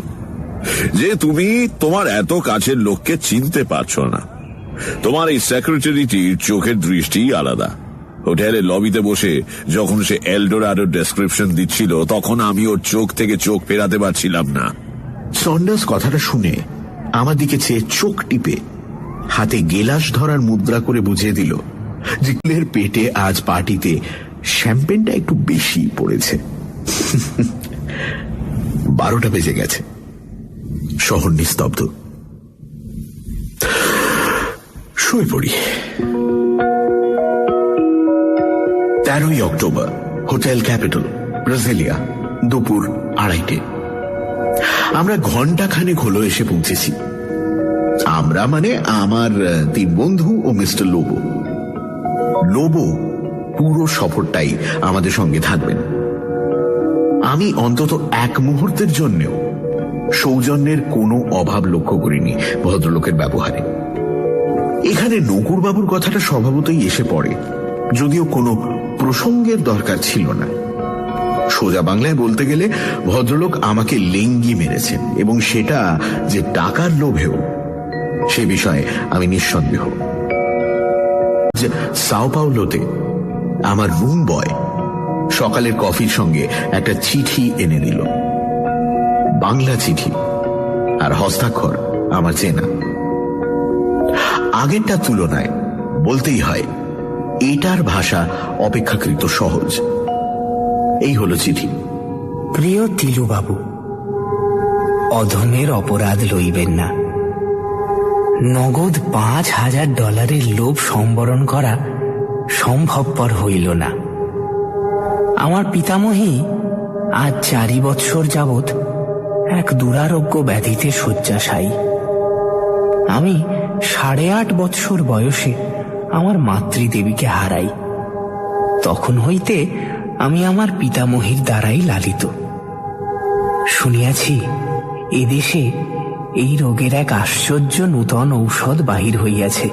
যে তুমি তোমার এত কাছের লোককে চিনতে পারছো না। তোমার এই সেক্রেটারিটির চোখের দৃষ্টি আলাদা। হোটেলের লবিতে বসে যখন সে এলডোরাডোর ডেসক্রিপশন দিচ্ছিল তখন আমি ওর চোখ থেকে চোখ ফেরাতে পারছিলাম না। সন্ডার্স কথাটা শুনে আমার দিকে চেয়ে চোখ টিপে হাতে গেলাস ধরার মুদ্রা করে বুঝিয়ে দিল যে কুলের পেটে আজ পার্টিতে শ্যাম্পেনটা একটু বেশি পড়েছে। 12টা বেজে গেছে। শহর নিস্তব্ধ। শুয়ে পড়ি। 13ই অক্টোবর, হোটেল ক্যাপিটাল, ব্রাজিলিয়া, দুপুর 2:30। আমরা ঘণ্টাখানেক হলো এসে পৌঁছেছি। আমরা মানে আমার 3 বন্ধু ও মিস্টার লোবো। লোবো পুরো সফরটাই আমাদের সঙ্গে থাকবেন। আমি অন্তত এক মুহূর্তের জন্যও সৌজন্যের কোনো অভাব লক্ষ্য করিনি ভদ্রলোকের ব্যবহারে। এখানে নকুরবাবুর কথাটা স্বভাবতই এসে পড়ে, যদিও কোনো প্রসঙ্গের দরকার ছিল না। সোজা বাংলায় বলতে গেলে ভদ্রলোক আমাকে লেঙ্গি মেরেছেন, এবং সেটা যে টাকার লোভেও, সে বিষয়ে আমি নিঃসন্দেহ। সাও পাওলোতে আমার রুম বয় সকালের কফির সঙ্গে একটা চিঠি এনে দিল। বাংলা চিঠি, আর হস্তাক্ষর আমার চেনা। আগেরটার তুলনায় বলতেই হয় এটার ভাষা অপেক্ষাকৃত সহজ। এই হলো চিঠি। প্রিয় তিলুবাবু, অধমের অপরাধ লইবেন না। নগদ $5,000 লোভ সম্বরণ করা সম্ভবপর হইল না। আমার পিতামহী আজ 4 বৎসর যাবৎ এক দুরারোগ্য ব্যাধিতে শয্যাশায়ী। আমি 8.5 বৎসর বয়সে আমার মাতৃদেবীকে হারাই। তখন হইতে আমি আমার পিতামহীর দ্বারাই লালিত। শুনিয়াছি এদেশে এই রোগের এক আশ্চর্য নূতন ঔষধ বাহির হইয়াছে।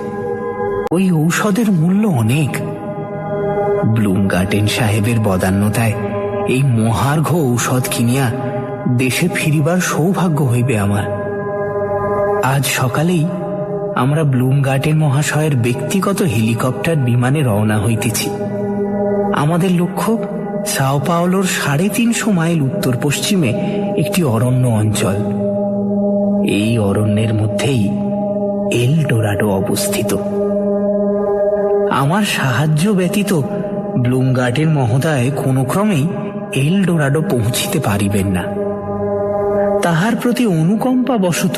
ওই ঔষধের মূল্য অনেক। ব্লুমগার্টেন সাহেবের বদান্যতায় এই মহার্ঘ ঔষধ কিনিয়া দেশে ফিরিবার সৌভাগ্য হইবে আমার। আজ সকালেই আমরা ব্লুমগার্টেন মহাশয়ের ব্যক্তিগত হেলিকপ্টার বিমানে রওনা হইতেছি। আমাদের লক্ষ্য সাও পাওলোর 350 মাইল উত্তর পশ্চিমে একটি অরণ্য অঞ্চল। এই অরণ্যের মধ্যেই এল ডোরাডো অবস্থিত। আমার সাহায্য ব্যতীত ব্লুমগার্টেন মহোদয় কোনো ক্রমেই এল ডোরাডো পৌঁছিতে পারিবেন না। তাহার প্রতি অনুকম্পা বশত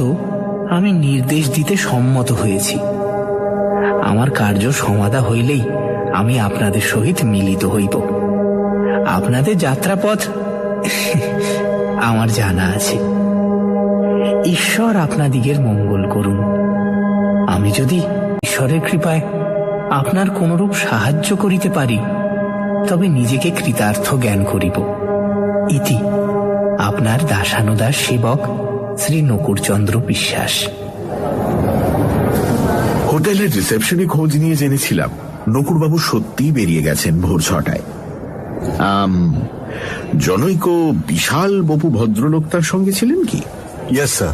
আমি নির্দেশ দিতে সম্মত হয়েছি। আমার কার্য সমাধা হইলেই আমি আপনাদের সহিত মিলিত হইব। আপনাদের যাত্রাপথ আমার জানা আছে। ঈশ্বর আপনাদিগের মঙ্গল করুন। আমি যদি ঈশ্বরের কৃপায় আপনার কোনরূপ সাহায্য করিতে পারি, তবে নিজেকে কৃতার্থ জ্ঞান করিব। ইতি আপনার দাসানুদাস সেবক শ্রী নকুরচন্দ্র বিশ্বাস। হোটেলের রিসেপশনে খোঁজ নিয়ে জেনেছিলাম নকুরবাবু সত্যিই বেরিয়ে গেছেন ভোর 6টায়। জনৈক বিশাল বপু ভদ্রলোক তার সঙ্গে ছিলেন কি? Yes sir.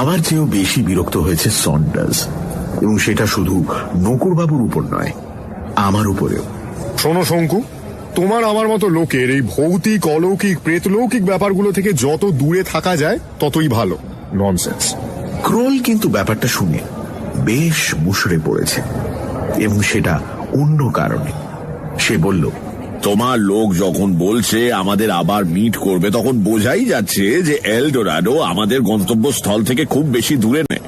আমার চেয়েও বেশি বিরক্ত হয়েছে সন্ডার্স, এবং সেটা শুধু নকুরবাবুর উপর নয়, আমার উপরেও। শোনো শঙ্কু, তোমার আমার মতো লোকের এই ভৌতিক, অলৌকিক, প্রেতলৌকিক ব্যাপারগুলো থেকে যত দূরে থাকা যায় ততই ভালো। ননসেন্স। ক্রোল কিন্তু ব্যাপারটা শুনে বেশ মুষড়ে পড়েছে, এবং সেটা অন্য কারণে। সে বলল, তোমার লোক যখন বলছে আমাদের আবার মিট করবে, তখন বোঝাই যাচ্ছে যে এল ডোরাডো আমাদের গন্তব্যস্থল থেকে খুব বেশি দূরে নেই।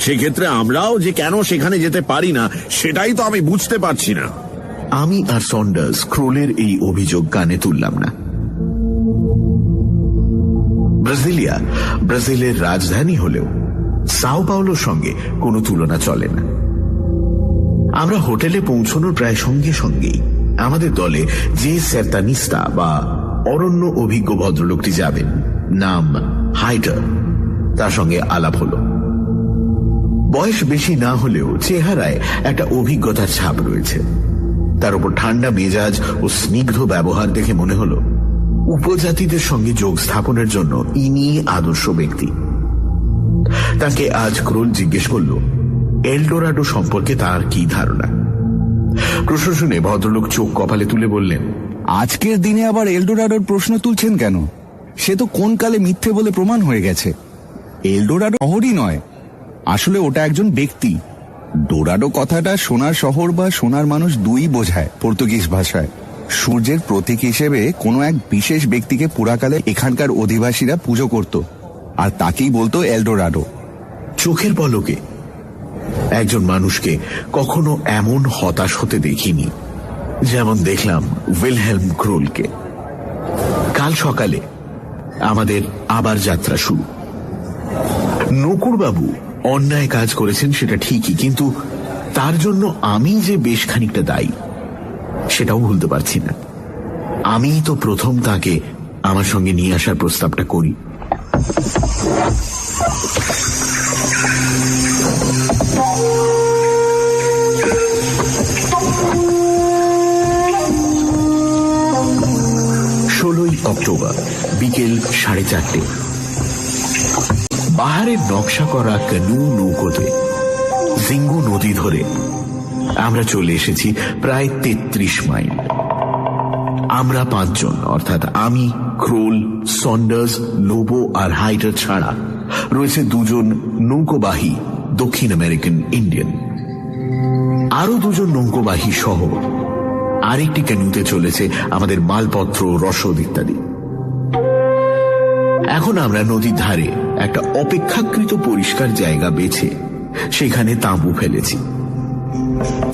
সেক্ষেত্রে আমরাও যে কেন সেখানে যেতে পারি না, সেটাই তো আমি বুঝতে পারছি না। আমি আর সন্ডার্স ক্রোলের এই অভিযোগ কানে তুললাম না। ব্রাজিলিয়া ব্রাজিলের রাজধানী হলেও সাও পাওলোর সঙ্গে কোনো তুলনা চলে না। আমরা হোটেলে পৌঁছানোর প্রায় সঙ্গে সঙ্গেই আমাদের দলে যে সেরতানিস্তা বা অরণ্য অভিজ্ঞ ভদ্রলোকটি যাবেন, নাম হাইটার, তার সঙ্গে আলাপ হলো। বয়স বেশি না হলেও চেহারায় একটা অভিজ্ঞতার ছাপ রয়েছে। তার উপর ঠান্ডা মেজাজ ও স্নিগ্ধ ব্যবহার দেখে মনে হলো উপজাতিদের সঙ্গে যোগ স্থাপনের জন্য ইনি আদর্শ ব্যক্তি। তাকে আজ ক্রোল জিজ্ঞেস করল এল ডোরাডো সম্পর্কে তার কি ধারণা। প্রশ্ন শুনে ভদ্রলোক চোখ কপালে তুলে বললেন, আজকের দিনে আবার এল ডোরাডোর প্রশ্ন তুলছেন কেন? সে তো কোন কালে মিথ্যে বলে প্রমাণ হয়ে গেছে। এল ডোরাডো শহরই নয়, আসলে ওটা একজন ব্যক্তি। ডোরাডো কথাটা সোনার শহর বা সোনার মানুষ দুই বোঝায় পর্তুগিজ ভাষায়। সূর্যের প্রতীক হিসেবে কোনো এক বিশেষ ব্যক্তিকে পুরাকালে এখানকার অধিবাসীরা পুজো করত, আর তাকেই বলতো এল ডোরাডো। চোখের পলকে একজন মানুষকে কখনো এমন হতাশ হতে দেখিনি যেমন দেখলাম উইলহেলম ক্রোলকে। কাল সকালে আমাদের আবার যাত্রা শুরু। নকুরবাবু অন্যায় কাজ করেছেন সেটা ঠিকই, কিন্তু তার জন্য আমি যে বেশ খানিকটা দায়ী সেটাও ভুলতে পারছি না। আমিই তো প্রথম তাকে আমার সঙ্গে নিয়ে আসার প্রস্তাবটা করি। অক্টোবর বিকেল 4:30। বাহারের নকশা করা ক্যানু নৌকোতে জিঙ্গু নদী ধরে আমরা চলে এসেছি প্রায় 33 মাইল। আমরা 5 জন, অর্থাৎ আমি, ক্রোল, সন্ডার্স, লোবো আর হাইটার ছাড়া রয়েছে 2 জন নৌকোবাহী দক্ষিণ আমেরিকান ইন্ডিয়ান। আরো 2 জন নৌকোবাহী সহ আরেকটি ক্যানুতে চলেছে আমাদের মালপত্র, রসদ ইত্যাদি। এখন আমরা নদীর ধারে একটা অপেক্ষাকৃত পরিষ্কার জায়গা বেছে সেখানে তাঁবু ফেলেছি।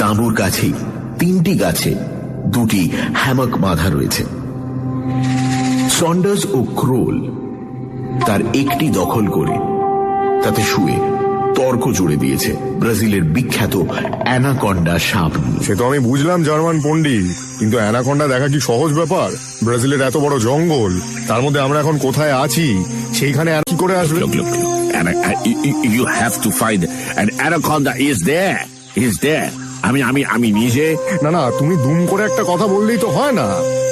তাঁবুর কাছেই 3টি গাছে 2টি হ্যামক বাঁধা রয়েছে। সন্ডার্স ও ক্রোল তার একটি দখল করে তাতে শুয়ে তর্ক জুড়ে দিয়েছে ব্রাজিলের বিখ্যাত অ্যানাকন্ডা সাপ নিয়ে। সে তো আমি বুঝলাম জার্মান পণ্ডিত, কিন্তু অ্যানাকন্ডা দেখা কি সহজ ব্যাপার? ব্রাজিলের এত বড় জঙ্গল, তার মধ্যে আমরা এখন কোথায় আছি সেইখানে আর কি করে আসবে? You have to find an anaconda is there. আমি নিজে। না, তুমি দুম করে একটা কথা বললেই তো হয় না।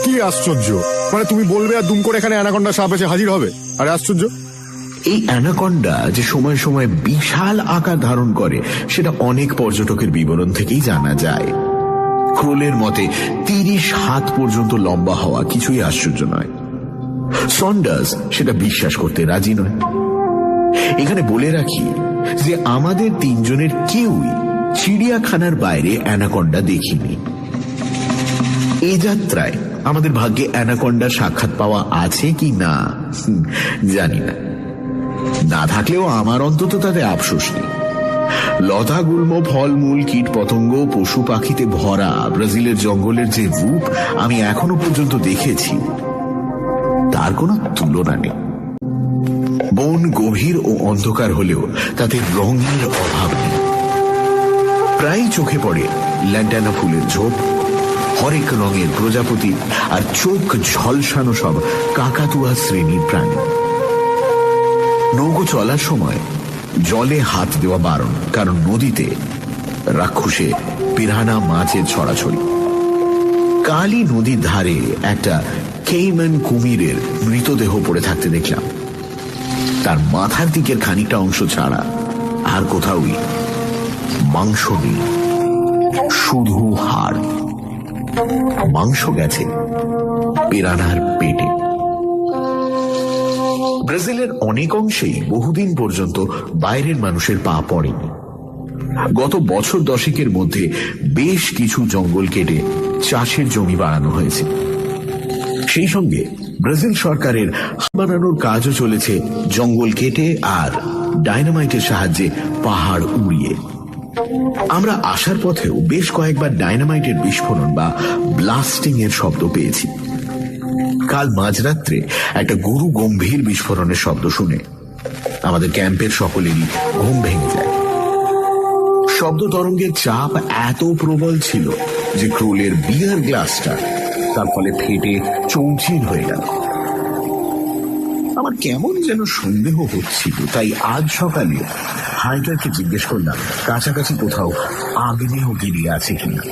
কি আশ্চর্য, মানে তুমি বলবে আর দুম করে এখানে অ্যানাকন্ডা সাপ এসে হাজির হবে? আরে আশ্চর্য! এই অ্যানাকন্ডা যে সময় সময় বিশাল আকার ধারণ করে সেটা অনেক পর্যটকের বিবরণ থেকেই জানা যায়। ক্রোলের মতে 30 হাত পর্যন্ত লম্বা হওয়া কিছুই আশ্চর্য নয়। সন্ডার্স সেটা বিশ্বাস করতে রাজি নয়। এখানে বলে রাখি যে আমাদের 3 জনের কেউই চিড়িয়াখানার বাইরে অ্যানাকন্ডা দেখিনি। এই যাত্রায় আমাদের ভাগ্যে অ্যানাকন্ডা সাক্ষাৎ পাওয়া আছে কি না জানি না। না থাকলেও আমার অন্তত তাতে আফসোস নেই। লতা গুল্ম, ফলমূল, কীট পতঙ্গ, পশু পাখিতে ভরা ব্রাজিলের জঙ্গলের যে রূপ আমি এখনো পর্যন্ত দেখেছি তার কোনো তুলনা নেই। বন গভীর ও অন্ধকার হলেও তাতে রঙের অভাব নেই। প্রায় চোখে পড়ে ল্যান্টানা ফুলের ঝোপ, হরেক রঙের প্রজাপতি আর চোখ ঝলসানো সব কাকাতুয়া শ্রেণীর প্রাণী। নৌকো চলার সময় জলে হাত দেওয়া বারণ, কারণ নদীতে রাক্ষসে পিরানা মাছের ছড়াছড়ি। কালই নদীর ধারে একটা কেইম্যান কুমিরের মৃতদেহ পড়ে থাকতে দেখলাম। তার মাথার দিকের খানিকটা অংশ ছাড়া আর কোথাওই মাংস নেই, শুধু হাড়। মাংস গেছে পিরানার পেটে। ব্রাজিলের অনেক অংশেই বহুদিন পর্যন্ত বাইরের মানুষের পা পড়েনি। গত বছর 10 মধ্যে বেশ কিছু জঙ্গল কেটে চাষের জমি বাড়ানো হয়েছে। সেই সঙ্গে ব্রাজিল সরকারের বানানোর কাজও চলেছে জঙ্গল কেটে আর ডায়নামাইটের সাহায্যে পাহাড় উড়িয়ে। আমরা আসার পথেও বেশ কয়েকবার ডায়নামাইটের বিস্ফোরণ বা ব্লাস্টিং এর শব্দ পেয়েছি। কাল মাঝরাত্রে একটা গরু গম্ভীর বিস্ফোরণের শব্দ শুনে আমাদের ক্যাম্পের সকলেরই ঘুম ভেঙে যায়। শব্দ তরঙ্গের চাপ এত প্রবল ছিল যে ক্রোলের বিয়ার গ্লাসটা তার ফলে ফেটে চৌচির হয়ে গেল। আমার কেমন যেন সন্দেহ হচ্ছিল, তাই আজ সকালে হাইটারকে জিজ্ঞেস করলাম কাছাকাছি কোথাও আগ্নেয়গিরি আছে কিনা।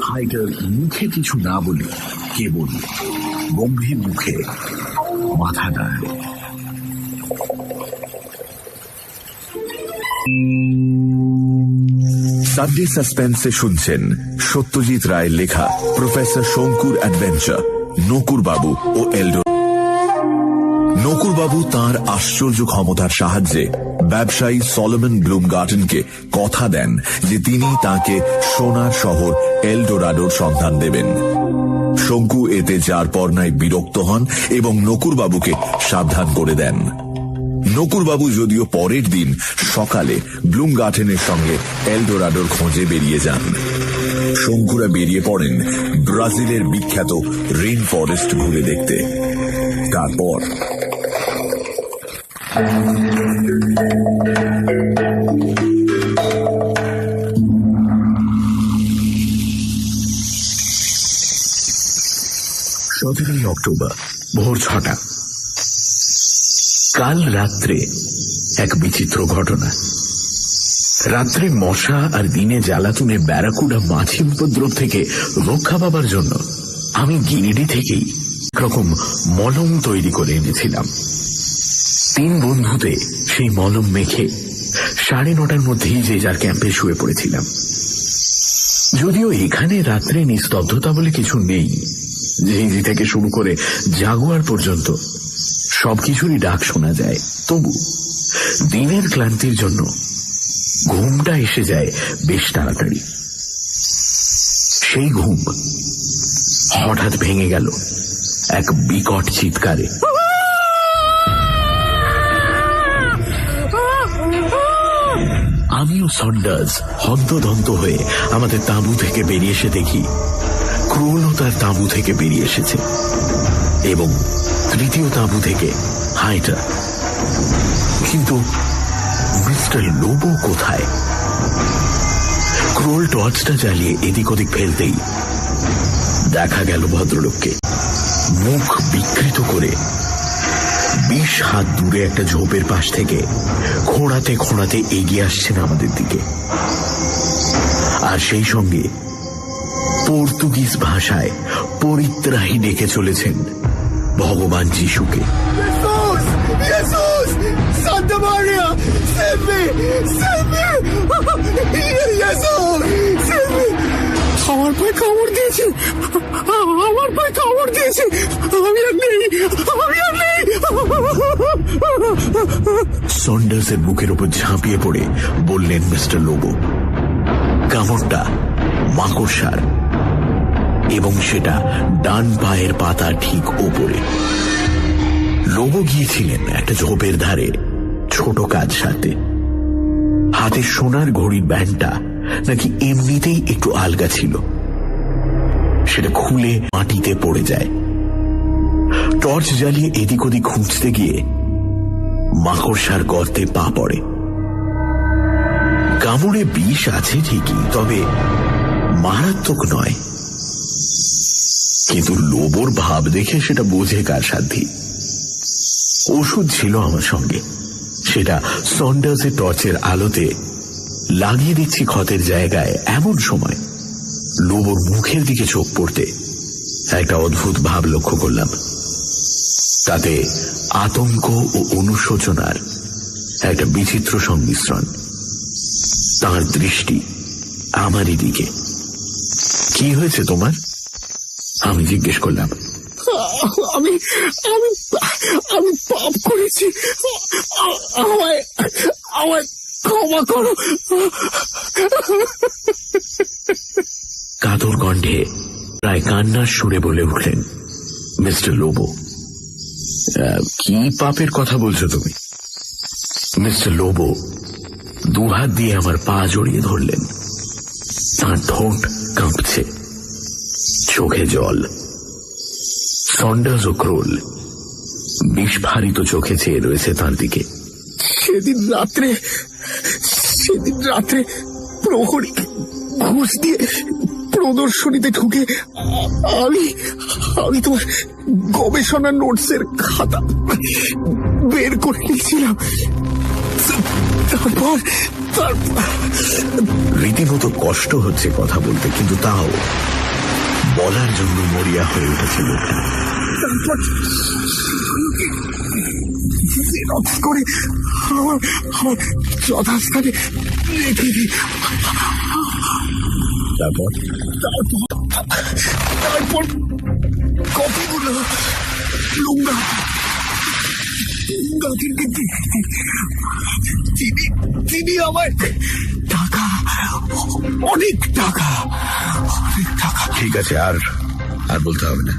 হাইটার মুখে কিছু না বলে কেবল গম্ভীর মুখে মাথা নাড়ল। সানডে সাসপেন্সে শুনছেন সত্যজিৎ রায়ের লেখা প্রফেসর শঙ্কুর অ্যাডভেঞ্চার নকুরবাবু ও এলডো। নকুরবাবু তাঁর আশ্চর্য ক্ষমতার সাহায্যে ব্যবসায়ী সলোমন ব্লুমগার্টেনকে কথা দেন যে তিনি তাকে সোনার শহর এলডোরাডোর সন্ধান দেবেন। শঙ্কু এতে যার পর নাই বিরক্ত হন এবং নকুরবাবুকে সাবধান করে দেন। নকুরবাবু যদিও পরের দিন সকালে ব্লুমগার্টেনের সঙ্গে এলডোরাডোর খোঁজে বেরিয়ে যান। শঙ্কুরা বেরিয়ে পড়েন ব্রাজিলের বিখ্যাত রেইন ফরেস্ট ঘুরে দেখতে। তারপর 17 অক্টোবর ভোর 6টা। কাল রাত্রে এক বিচিত্র ঘটনা। রাত্রে মশা আর দিনে জ্বালাতুনে ব্যারাকুডা মাছি উপদ্রব থেকে রক্ষা পাবার জন্য আমি গিরিডি থেকেই একরকম মলম তৈরি করে এনেছিলাম। 3 বন্ধুতে সেই মলম মেখে 9:30টার মধ্যেই যে যার ক্যাম্পে শুয়ে পড়েছিলাম। যদিও এখানে রাত্রে নিস্তব্ধতা বলে কিছু নেই, ঝিঁঝি থেকে শুরু করে জাগুয়ার পর্যন্ত সবকিছুরই ডাক শোনা যায়, তবু দিনের ক্লান্তির জন্য ঘুমটা এসে যায় বেশ তাড়াতাড়ি। সেই ঘুম হঠাৎ ভেঙে গেল এক বিকট চিৎকারে। আমিও সন্ডার্স হন্তদন্ত হয়ে আমাদের তাঁবু থেকে বেরিয়ে এসে দেখি ক্রোলও তার তাঁবু থেকে বেরিয়ে এসেছে এবং তৃতীয় তাঁবু থেকে হাইটার। কিন্তু মিস্টার লোবো কোথায়? ক্রোল টর্চটা জ্বালিয়ে এদিক ওদিক ফেলতেই দেখা গেল ভদ্রলোককে মুখ বিকৃত করে 20 হাত দূরে একটা ঝোপের পাশ থেকে খোঁড়াতে খোঁড়াতে এগিয়ে আসছেন আমাদের দিকে, আর সেই সঙ্গে পর্তুগিজ ভাষায় পরিত্রাহী ডেকে চলেছেন ভগবান যিশুকে। আমার পায়ে কামড় দিয়েছে, আমার পায়ে কামড় দিয়েছে, আমি আর নেই, আমি আর নেই। সন্ডার্সের বুকের উপর ঝাঁপিয়ে পড়ে বললেন মিস্টার লোবো, কামড়টা মাকড়সার এবং সেটা ডান পায়ের পাতা ঠিক ওপরে। লোবো গিয়েছিলেন একটা ঝোপের ধারে ছোট কাজ সারতে। হাতে সোনার ঘড়ির ব্যান্ডটা নাকি এমনিতেই একটু আলগা ছিল, সেটা খুলে মাটিতে পড়ে যায়। টর্চ জ্বালিয়ে এদিক ওদিক খুঁজতে গিয়ে মাকড়সার গর্তে পা পড়ে। কামড়ে বিষ আছে ঠিকই, তবে মারাত্মক নয়। কিন্তু লোবোর ভাব দেখে সেটা বোঝে কার সাধ্যি। ওষুধ ছিল আমার সঙ্গে, সেটা সন্ডার্সের টর্চের আলোতে লাগিয়ে দিচ্ছি ক্ষতের জায়গায়। এমন সময় লোবোর মুখের দিকে চোখ পড়তে একটা অদ্ভুত ভাব লক্ষ্য করলাম। তাতে আতঙ্ক ও অনুশোচনার একটা বিচিত্র সংমিশ্রণ। তার দৃষ্টি আমারই দিকে। কি হয়েছে তোমার? আমি জিজ্ঞেস করলাম। আমি আমি আমি পাপ করেছি, আমায় আমায় ক্ষমা করো। কাতর কণ্ঠে প্রায় কান্নার সুরে বলে উঠলেন মিস্টার লোবো। কি পাপের কথা বলছো তুমি? মিস্টার লোবো 2 হাত দিয়ে আমার পা জড়িয়ে ধরলেন। তাঁর ঠোঁট কাঁপছে, চোখে জল। সন্ডার্স ও ক্রোল বিস্ফারিত চোখে চেয়ে রয়েছে তাঁর দিকে। সেদিন রাত্রে প্রহরী ঘুষ দিয়ে প্রদর্শনীতে ঢুকে আমি তোমার গবেষণা নোটসের খাতা বের করে নিয়েছিলাম। তারপর রীতিমতো কষ্ট হচ্ছে কথা বলতে, কিন্তু তাও বলার জন্য মরিয়া হয়ে উঠেছিল। তারপর জেরক্স করে আমার যথাস্থানে রেখে দিই। তারপর কতগুলো লুঙ্গা তিনি আমায় টাকা, অনেক টাকা। ঠিক আছে, আর বলতে হবে না।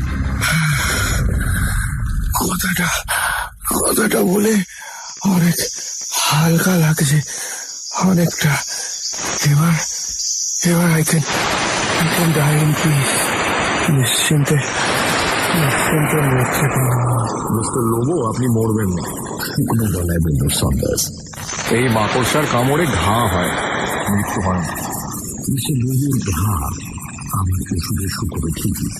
কথাটা বলে অনেক হালকা লাগছে, অনেকটা। এবার I can die in peace. নিশ্চিন্তে মরতে পারবো। মিস্টার লোবো, আপনি মরবেন না। শুকনো গলায় বলল সন্দাস। এই মাকড়সার কামড়ে ঘা হয়, মৃত্যু হয় না। মিস্টার লুইয়ের ঘা আমার ওষুধের শুকনো ঠিকই,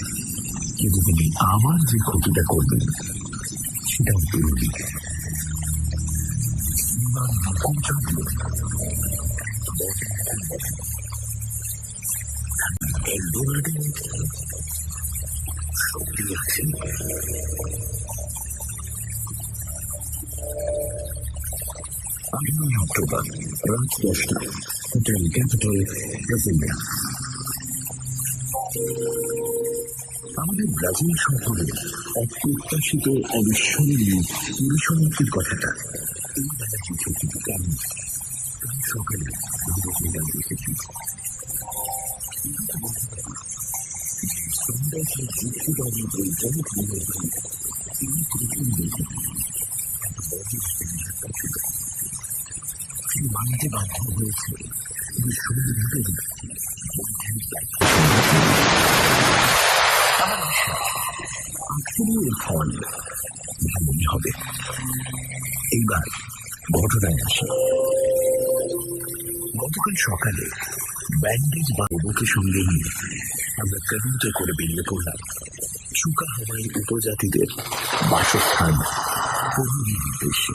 কিন্তু তিনি আমার যে ক্ষতিটা করবেন সেটাও জরুরি। শক্তি আছে। অক্টোবর রাত 10টা, হোটেল ক্যাপিটাল, ব্রাজিলিয়া। আমাদের ব্রাজিল সফরে অপ্রত্যাশিত অবিস্মরণীয় পরিসমাপ্তির কথাটা এই বেলা চিঠি কিন্তু কেমন সকালে জানতে এসেছি। মানতে বাধ্য হয়েছে ফল ভালোই হবে। এইবার ঘটনায় আসে। গতকাল সকালে ব্যান্ডেজ বা বুকে সঙ্গে নিয়ে আমরা ক্যানুতে করে বেরিয়ে পড়লাম চুকা হাওয়াই উপজাতিদের বাসস্থান পরিণীর উদ্দেশ্যে।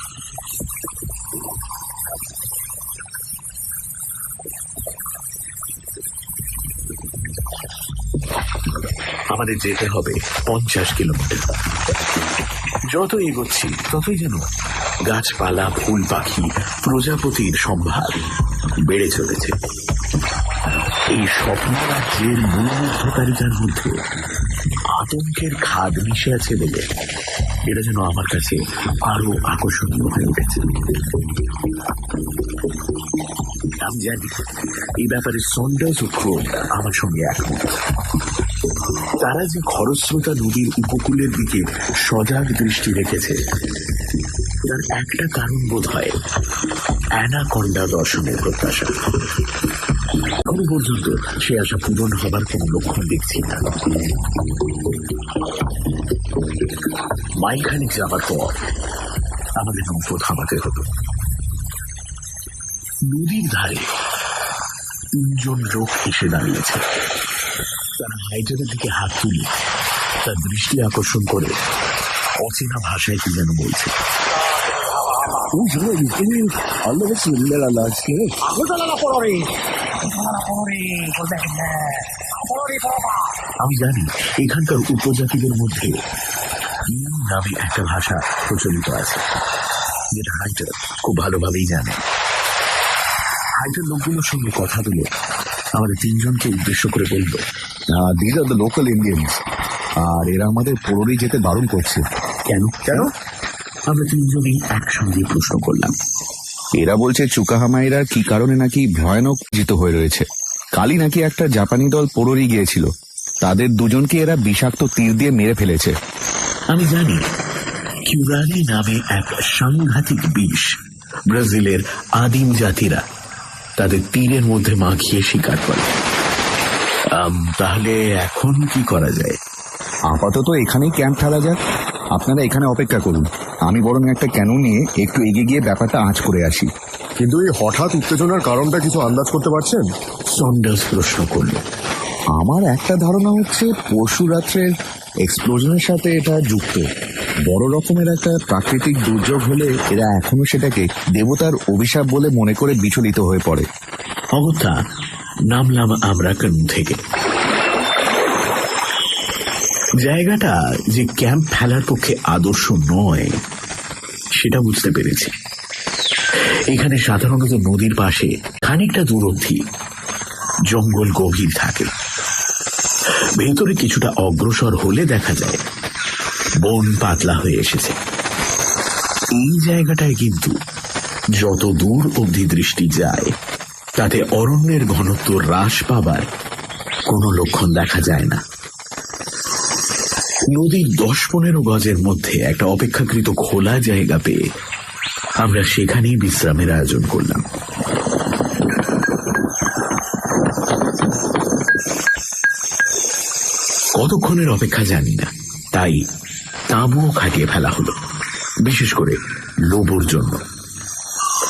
আমাদের যেতে হবে 50 কিলোমিটার। যত এগোচ্ছি ততই যেন গাছপালা, ফুল পাখি, প্রজাপতির সম্ভার বেড়ে চলেছে। এই স্বপ্ন রাজ্যের মনোমুগ্ধকারিতার মধ্যে আতঙ্কের খাদ মিশে আছে বলে এটা যেন আমার কাছে আরো আকর্ষণীয় হয়ে উঠেছে। আমি জানি এই ব্যাপারে সন্ডার্স ও ক্রো আমার সঙ্গে একমত। তারা যে খরস্রোতা নদীর উপকূলের দিকে সজাগ দৃষ্টি রেখেছে তার একটা কারণ বোধ হয় অ্যানাকন্ডা দর্শনের প্রত্যাশা। এখনো পর্যন্ত সে আশা পূরণ হবার কোন লক্ষণ দেখছি না। মাইলখানিক যাবার পর আমাদের নৌকো থামাতে হতো। নদীর ধারে 3 জন লোক এসে দাঁড়িয়েছে। তারা হাইডারের দিকে হাত তুলে তার দৃষ্টি আকর্ষণ করে অচেনা ভাষায় কি যেন বলছে। আমি জানি এখানকার উপজাতিদের মধ্যে নামে একটা ভাষা প্রচলিত আছে যেটা হাইটার খুব ভালোভাবেই জানে। হাইটার লোকগুলোর সঙ্গে কথা বলে আমাদের 3 জনকে উদ্দেশ্য করে বলল, this are the local Indians, আর এরা আমাদের পোরোরি যেতে বারণ করছে। কেন কেন? আমরা 3 জনেই একসঙ্গে প্রশ্ন করলাম। এরা বলছে চুকাহামাইরা কি কারণে নাকি ভয়ানক জিত হয়ে রয়েছে। কালই নাকি একটা জাপানি দল পোরোরি গিয়েছিল, তাদের 2 জনকে এরা বিষাক্ত তীর দিয়ে মেরে ফেলেছে। আমি জানি কিউরানি নামে এক সাংঘাতিক বিষ ব্রাজিলের আদিম জাতিরা তাদের তীরের মধ্যে মাখিয়ে শিকার করে। তাহলে এখন কি করা যায়? আপাতত এখানেই ক্যাম্প ঠালা যাক। আপনারা এখানে অপেক্ষা করুন, আমি বরং একটা ক্যানু নিয়ে একটু এগিয়ে গিয়ে ব্যাপারটা আঁচ করে আসি। কিন্তু এই হঠাৎ উত্তেজনার কারণটা কিছু আন্দাজ করতে পারছেন? সন্ডার্স প্রশ্ন করল। আমার একটা ধারণা হচ্ছে পরশু রাত্রের এক্সপ্লোশনের সাথে এটা যুক্ত। বড় রকমের একটা প্রাকৃতিক দুর্যোগ হলে এরা এখনো সেটাকে দেবতার অভিশাপ বলে মনে করে বিচলিত হয়ে পড়ে। অগত্যা নামলাম আমরা ক্যানু থেকে। জায়গাটা যে ক্যাম্প ফেলার পক্ষে আদর্শ নয় সেটা বুঝতে পেরেছি। এখানে সাধারণত নদীর পাশে খানিকটা দূর অবধি জঙ্গল গভীর থাকে। ভেতরে কিছুটা অগ্রসর হলে দেখা যায় বন পাতলা হয়ে এসেছে। এই জায়গাটায় কিন্তু যত দূর অবধি দৃষ্টি যায় তাতে অরণ্যের ঘনত্ব হ্রাস পাবার কোনো লক্ষণ দেখা যায় না। নদীর 10-15 গজের মধ্যে একটা অপেক্ষাকৃত খোলা জায়গা পেয়ে আমরা সেখানেই বিশ্রামের আয়োজন করলাম। কতক্ষণের অপেক্ষা জানি না, তাই তাঁবুও খাটিয়ে ফেলা হলো। বিশেষ করে লোবোর জন্য।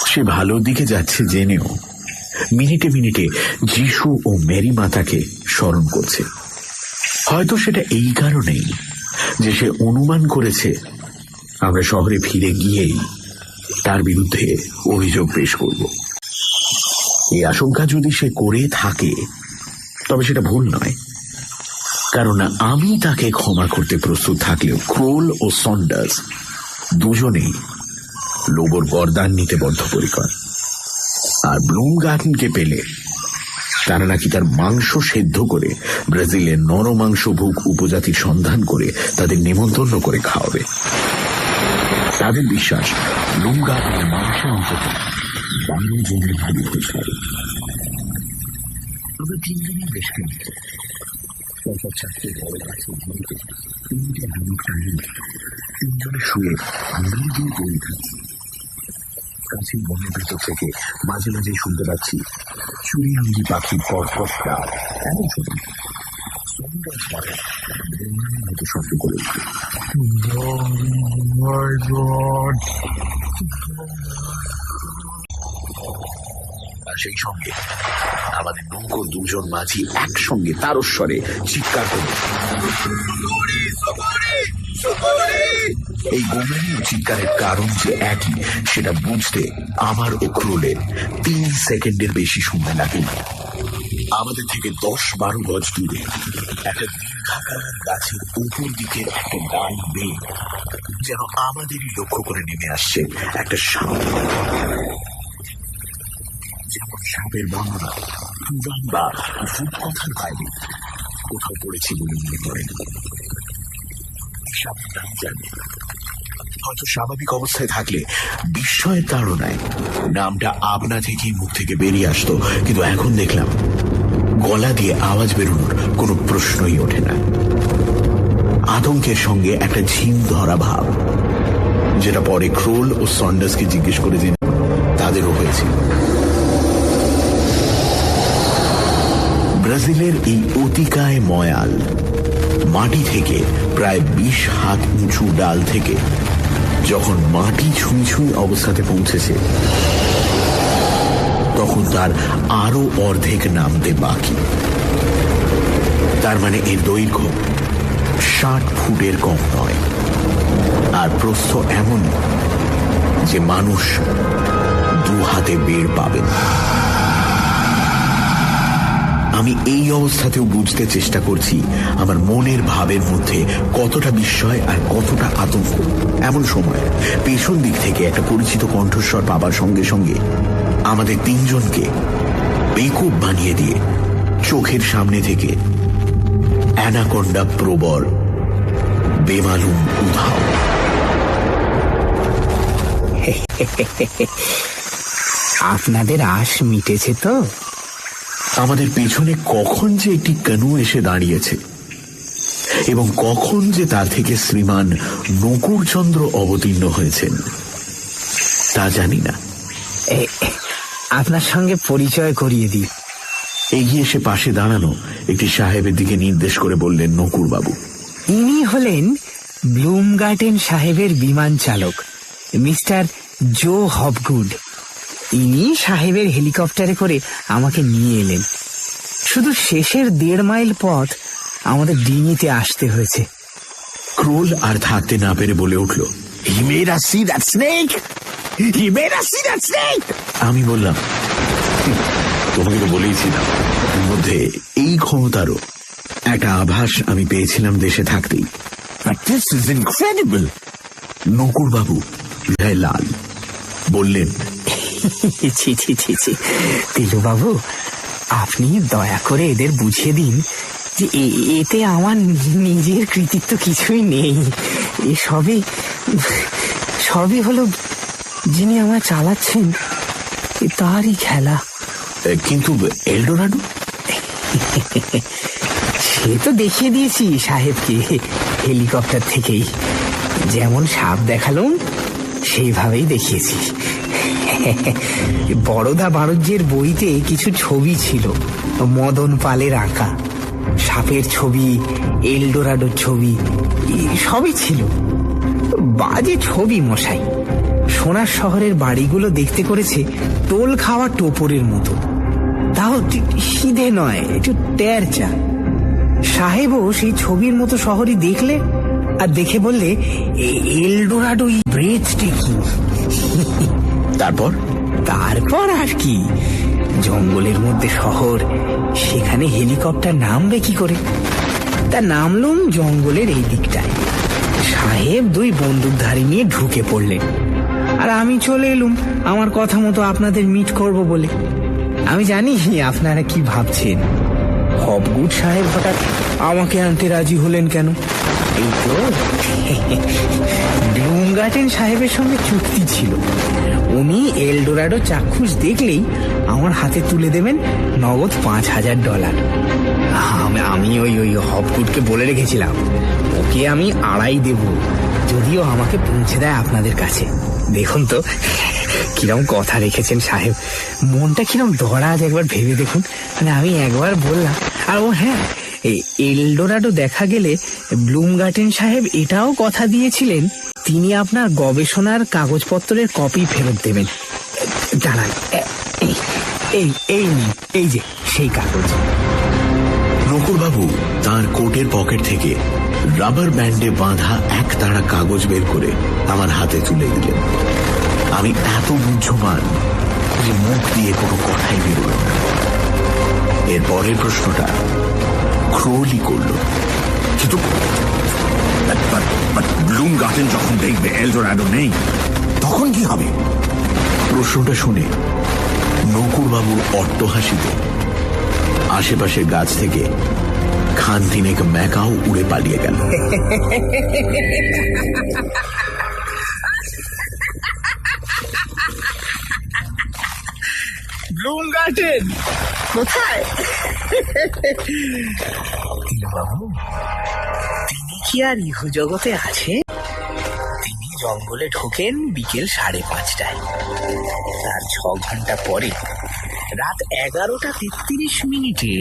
সে ভালোর দিকে যাচ্ছে জেনেও মিনিটে মিনিটে যিশু ও মেরি মাতাকে স্মরণ করছে। হয়তো সেটা এই কারণেই যে সে অনুমান করেছে আমরা শহরে ফিরে গিয়েই তার বিরুদ্ধে অভিযোগ পেশ করব। এই আশঙ্কা যদি সে করে থাকে তবে সেটা ভুল নয়, কারণ আমি তাকে ক্ষমা করতে প্রস্তুত থাকলেও ক্রোল ও সন্ডার্স দুজনেই লোবোর বরদান নিতে বদ্ধপরিকর। আর ব্লুমগার্টেনকে পেলে তারা নাকি তার মাংস সেদ্ধ করে ব্রাজিলের নরমাংসভোগ উপজাতির সন্ধান করে তাদের নেমন্তন্ন করে খাওয়াবে। তাদের বিশ্বাস ব্লুমগার্টেনের মাংস অন্তত 12 জনের ভারী হতে পারে। আমরা 3 জনের বেশ কিনতে চারটে বড় গাছের ঝুঁকে 3টে হানুক টাঙিয়ে 3 জনে শুয়ে মৃদু দড়ি খাচ্ছি। কাছের বনের ভেতর থেকে মাঝে মাঝে শুনতে পাচ্ছি চুড়িয়াঙ্গি পাখির কর্কশটা এমন ছোট মতো শব্দ করে আর সেই সঙ্গে আমাদের নৌকোর 2 জন মাঝি একসঙ্গে তারস্বরে চিৎকার করে। এই গোমেনীয় চিৎকারের কারণ যে একই সেটা বুঝতে আমার ও ক্রোলের 3 সেকেন্ডের বেশি সময় লাগে। আমাদের থেকে 10-12 গজ দূরে একটা দীর্ঘাকার গাছের উপর দিকে একটা ডাল বেয়ে যেন আমাদেরই লক্ষ্য করে নেমে আসছে একটা সাপ। যেমন সাপের বর্ণনা পুরাণ বা রূপকথার বাইরে কোথাও পড়েছি বলে মনে করেন। সাপের নাম জানি, হয়তো স্বাভাবিক অবস্থায় থাকলে বিস্ময়ের তাড়নায় নামটা আপনা থেকেই মুখ থেকে বেরিয়ে আসতো, কিন্তু এখন দেখলাম গলা দিয়ে আওয়াজ বেরোনোর কোনো প্রশ্নই ওঠে না। আতঙ্কের সঙ্গে একটা ঝিম ধরা ভাব, যেটা পরে ক্রোল ও সন্ডার্সকে জিজ্ঞেস করে জেনে তাদেরও হয়েছিল। ব্রাজিলের এই অতিকায় ময়াল মাটি থেকে প্রায় 20 হাত উঁচু ডাল থেকে যখন মাটি ছুঁই ছুঁই অবস্থাতে পৌঁছেছে তখন তার আরো অর্ধেক নামতে বাকি। তার মানে এর দৈর্ঘ্য 60 ফুটের কম নয়, আর প্রস্থ এমন যে মানুষ 2 হাতে বের পাবেন। আমি এই অবস্থাতেও বুঝতে চেষ্টা করছি আমার মনের ভাবের মধ্যে কতটা বিস্ময় আর কতটা আতঙ্ক। এমন সময় পেছন দিক থেকে একটা পরিচিত কণ্ঠস্বর পাবার সঙ্গে সঙ্গে আমাদের 3 জনকে বেকুব বানিয়ে দিয়ে চোখের সামনে থেকে অ্যানাকোন্ডা প্রবর বেমালুম উধাও। আপনাদের আশ মিটেছে তো? আমাদের পেছনে কখন যে একটি কানু এসে দাঁড়িয়েছে এবং কখন যে তার থেকে শ্রীমান নকুরচন্দ্র অবতীর্ণ হয়েছেন তা জানি না। আপনার সঙ্গে পরিচয় করিয়ে দিই। এগিয়ে এসে পাশে দাঁড়ানো একটি সাহেবের দিকে নির্দেশ করে বললেন, নকুর বাবু। ইনি হলেন ব্লুমগার্টেন সাহেবের বিমান চালক মিস্টার জো হপগুড। ইনি সাহেবের হেলিকপ্টারে করে আমাকে নিয়ে এলেন। শুধু শেষের 1.5 মাইল পথ আমাদের ডিঙিতে আসতে হয়েছে। ক্রোল আর থাকতে না পেরে বলে উঠল, He made us see that snake! He made us see that snake! আমি বললাম, তোমাকে তো বলেইছিলাম এর মধ্যে এই ক্ষমতারও একটা আভাস আমি পেয়েছিলাম দেশে থাকতেই। But this is incredible! Nakur বাবু লাল বললেন, ছি ছি ছি ছি তিলু বাবু, আপনি দয়া করে এদের বুঝিয়ে দিন যে এতে আমার নিজের কৃতিত্ব কিছুই নেই। এ সবই হলো যিনি আমায় চালাচ্ছেন তারই খেলা। কিন্তু এলডোরাডো? সে তো দেখিয়ে দিয়েছি সাহেবকে হেলিকপ্টার থেকেই। যেমন সাপ দেখালাম সেইভাবেই দেখিয়েছি। বড়দা বাণিজ্যের বইতে কিছু ছবি ছিল মদন পালের আঁকা। সাপের ছবি, এলডোরাডোর ছবি, সবই ছিল। বাজে ছবি মশাই। সোনার শহরের বাড়িগুলো দেখতে করেছে টোল খাওয়া টোপরের মতো, তাও সিধে নয়, একটু টেরচা। সাহেবও সেই ছবির মতো শহরই দেখলে আর দেখে বললে, এলডোরাডো ব্রেথ টেকিং। তারপর তারপর আর কি, জঙ্গলের মধ্যে শহর, সেখানে হেলিকপ্টার নামবে কি করে? তা নামলুম জঙ্গলের এই দিকটায়। সাহেব 2 বন্দুকধারী নিয়ে ঢুকে পড়লেন, আর আমি চলে এলুম আমার কথা মতো আপনাদের মিট করব বলে। আমি জানি আপনারা কি ভাবছেন, হবগুড সাহেব হঠাৎ আমাকে আনতে রাজি হলেন কেন? এই তো ব্লুমগার্টেন সাহেবের সঙ্গে চুক্তি ছিল, উনি এলডোরাডো চাক্ষুষ দেখলেই আমার হাতে তুলে দেবেন নগদ $5,000। আমি ওই হবগুডকে বলে রেখেছিলাম ওকে আমি 2.5 দেব, যদিও আমাকে পৌঁছে দেয় আপনাদের কাছে। দেখুন তো কিরম কথা রেখেছেন সাহেব, মনটা কিরম দরাজ, একবার ভেবে দেখুন। মানে আমি একবার বললাম, আর ও হ্যাঁ, এলডোরাডো দেখা গেলে ব্লুমগার্টেন সাহেব এটাও কথা দিয়েছিলেন তিনি আপনার গবেষণার কাগজপত্রের কপি ফেরত দেবেন। দাঁড়ান, এই যে সেই কাগজ। নকুরবাবু তার কোটের পকেট থেকে রাবার ব্যান্ডে বাঁধা 1 তাড়া কাগজ বের করে আমার হাতে তুলে দিলেন। আমি এত বুঝমান যে মুখ দিয়ে কোনো কথাই বেরোল না। এর পরের প্রশ্নটা ক্রোলি করল, কিন্তু ব্লুমগার্টেন যখন দেখবে এলডোরাডো নেই, তখন কি হবে? প্রশ্নটা শুনে নকুরবাবুর অট্টহাসিতে আশেপাশের গাছ থেকে খানতিনেক ম্যাকাও উড়ে পালিয়ে গেল। ব্লুমগার্টেন কোথায়? বাবু, তিনি কি আর ইহজগতে আছে? তিনি জঙ্গলে ঢোকেন বিকেল 5:30টায়, তার 6 ঘন্টা পরে রাত 11:33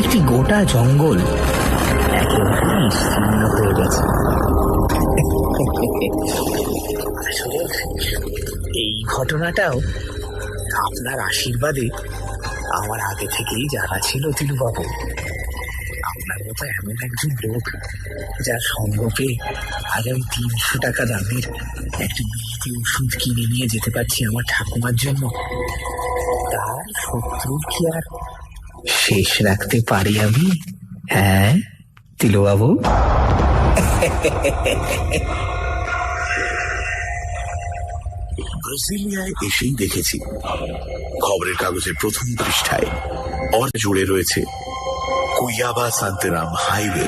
একটি গোটা জঙ্গল একেবারে নিশ্চিহ্ন হয়ে গেছে। আসলে এই ঘটনাটাও আপনার আশীর্বাদে আমার আগে থেকেই জানা ছিল তিলুবাবু। আপনার মতো এমন একজন লোক যার সঙ্গ পেয়ে আজ আমি 300 টাকা দামের একটি বিলিতি ওষুধ কিনে নিয়ে যেতে পারছি আমার ঠাকুমার জন্য, তার শত্রুর কি আর শেষ রাখতে পারি আমি? হ্যাঁ তিলুবাবু? ব্রাজিলিয়ায় এসেই দেখেছি খবরের কাগজের প্রথম পৃষ্ঠায় জুড়ে রয়েছে কুইয়াবা সান্তেরাম হাইওয়ে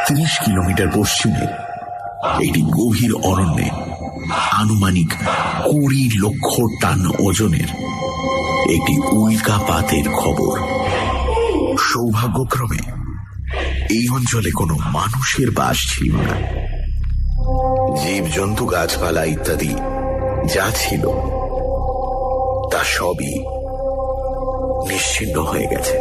30 কিলোমিটার পশ্চিমে একটি গভীর অরণ্যে আনুমানিক 20 লক্ষ টন ওজনের একটি উল্কাপাতের খবর। সৌভাগ্যক্রমে এই অঞ্চলে কোনো মানুষের বাস ছিল না। জীবজন্তু, গাছপালা ইত্যাদি যা ছিল তা সবই নিশ্চিহ্ন হয়ে গেছে।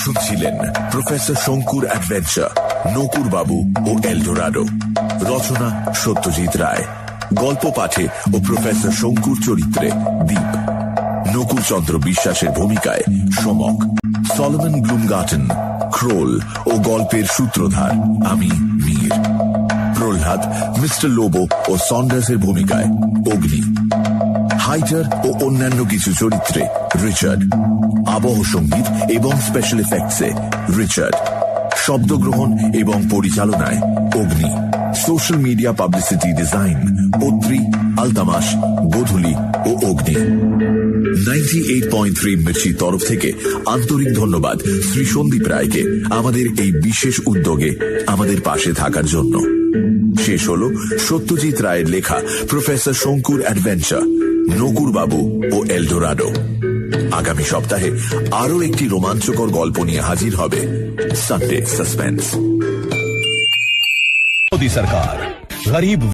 শুনছিলেন প্রফেসর শঙ্কুর অ্যাডভেঞ্চার, নকুরবাবু ও এলডোরাডো। রচনা সত্যজিৎ রায়, গল্প পাঠে ও প্রফেসর শঙ্কুর চরিত্রে দীপ, নকুরচন্দ্র বিশ্বাসের ভূমিকায় সমক, সলোমন ব্লুমগার্টেন, ক্রোল ও গল্পের সূত্রধার আমি মীর, প্রহ্লাদ মিস্টার লোবো ও সন্ডার্সের ভূমিকায় অগ্নি, হাইটার ও অন্যান্য কিছু চরিত্রে রিচার্ড, আবহ সঙ্গীত এবং স্পেশাল এফেক্টসে রিচার্ড, শব্দগ্রহণ এবং পরিচালনায় Agni, social media publicity design Patri, Altamas, Godhuli ও অগ্নি। 98.3 মির্চির তরফ থেকে আন্তরিক ধন্যবাদ শ্রী সন্দীপ রায়কে আমাদের এই বিশেষ উদ্যোগে আমাদের পাশে থাকার জন্য। শেষ হল সত্যজিৎ রায়ের লেখা প্রফেসর শঙ্কুর অ্যাডভেঞ্চার, নকুরবাবু ও এলডোরাডো। আগামী সপ্তাহে আরো একটি রোমাঞ্চকর গল্প নিয়ে হাজির হবে সানডে সাসপেন্স। मोदी सरकार गरीब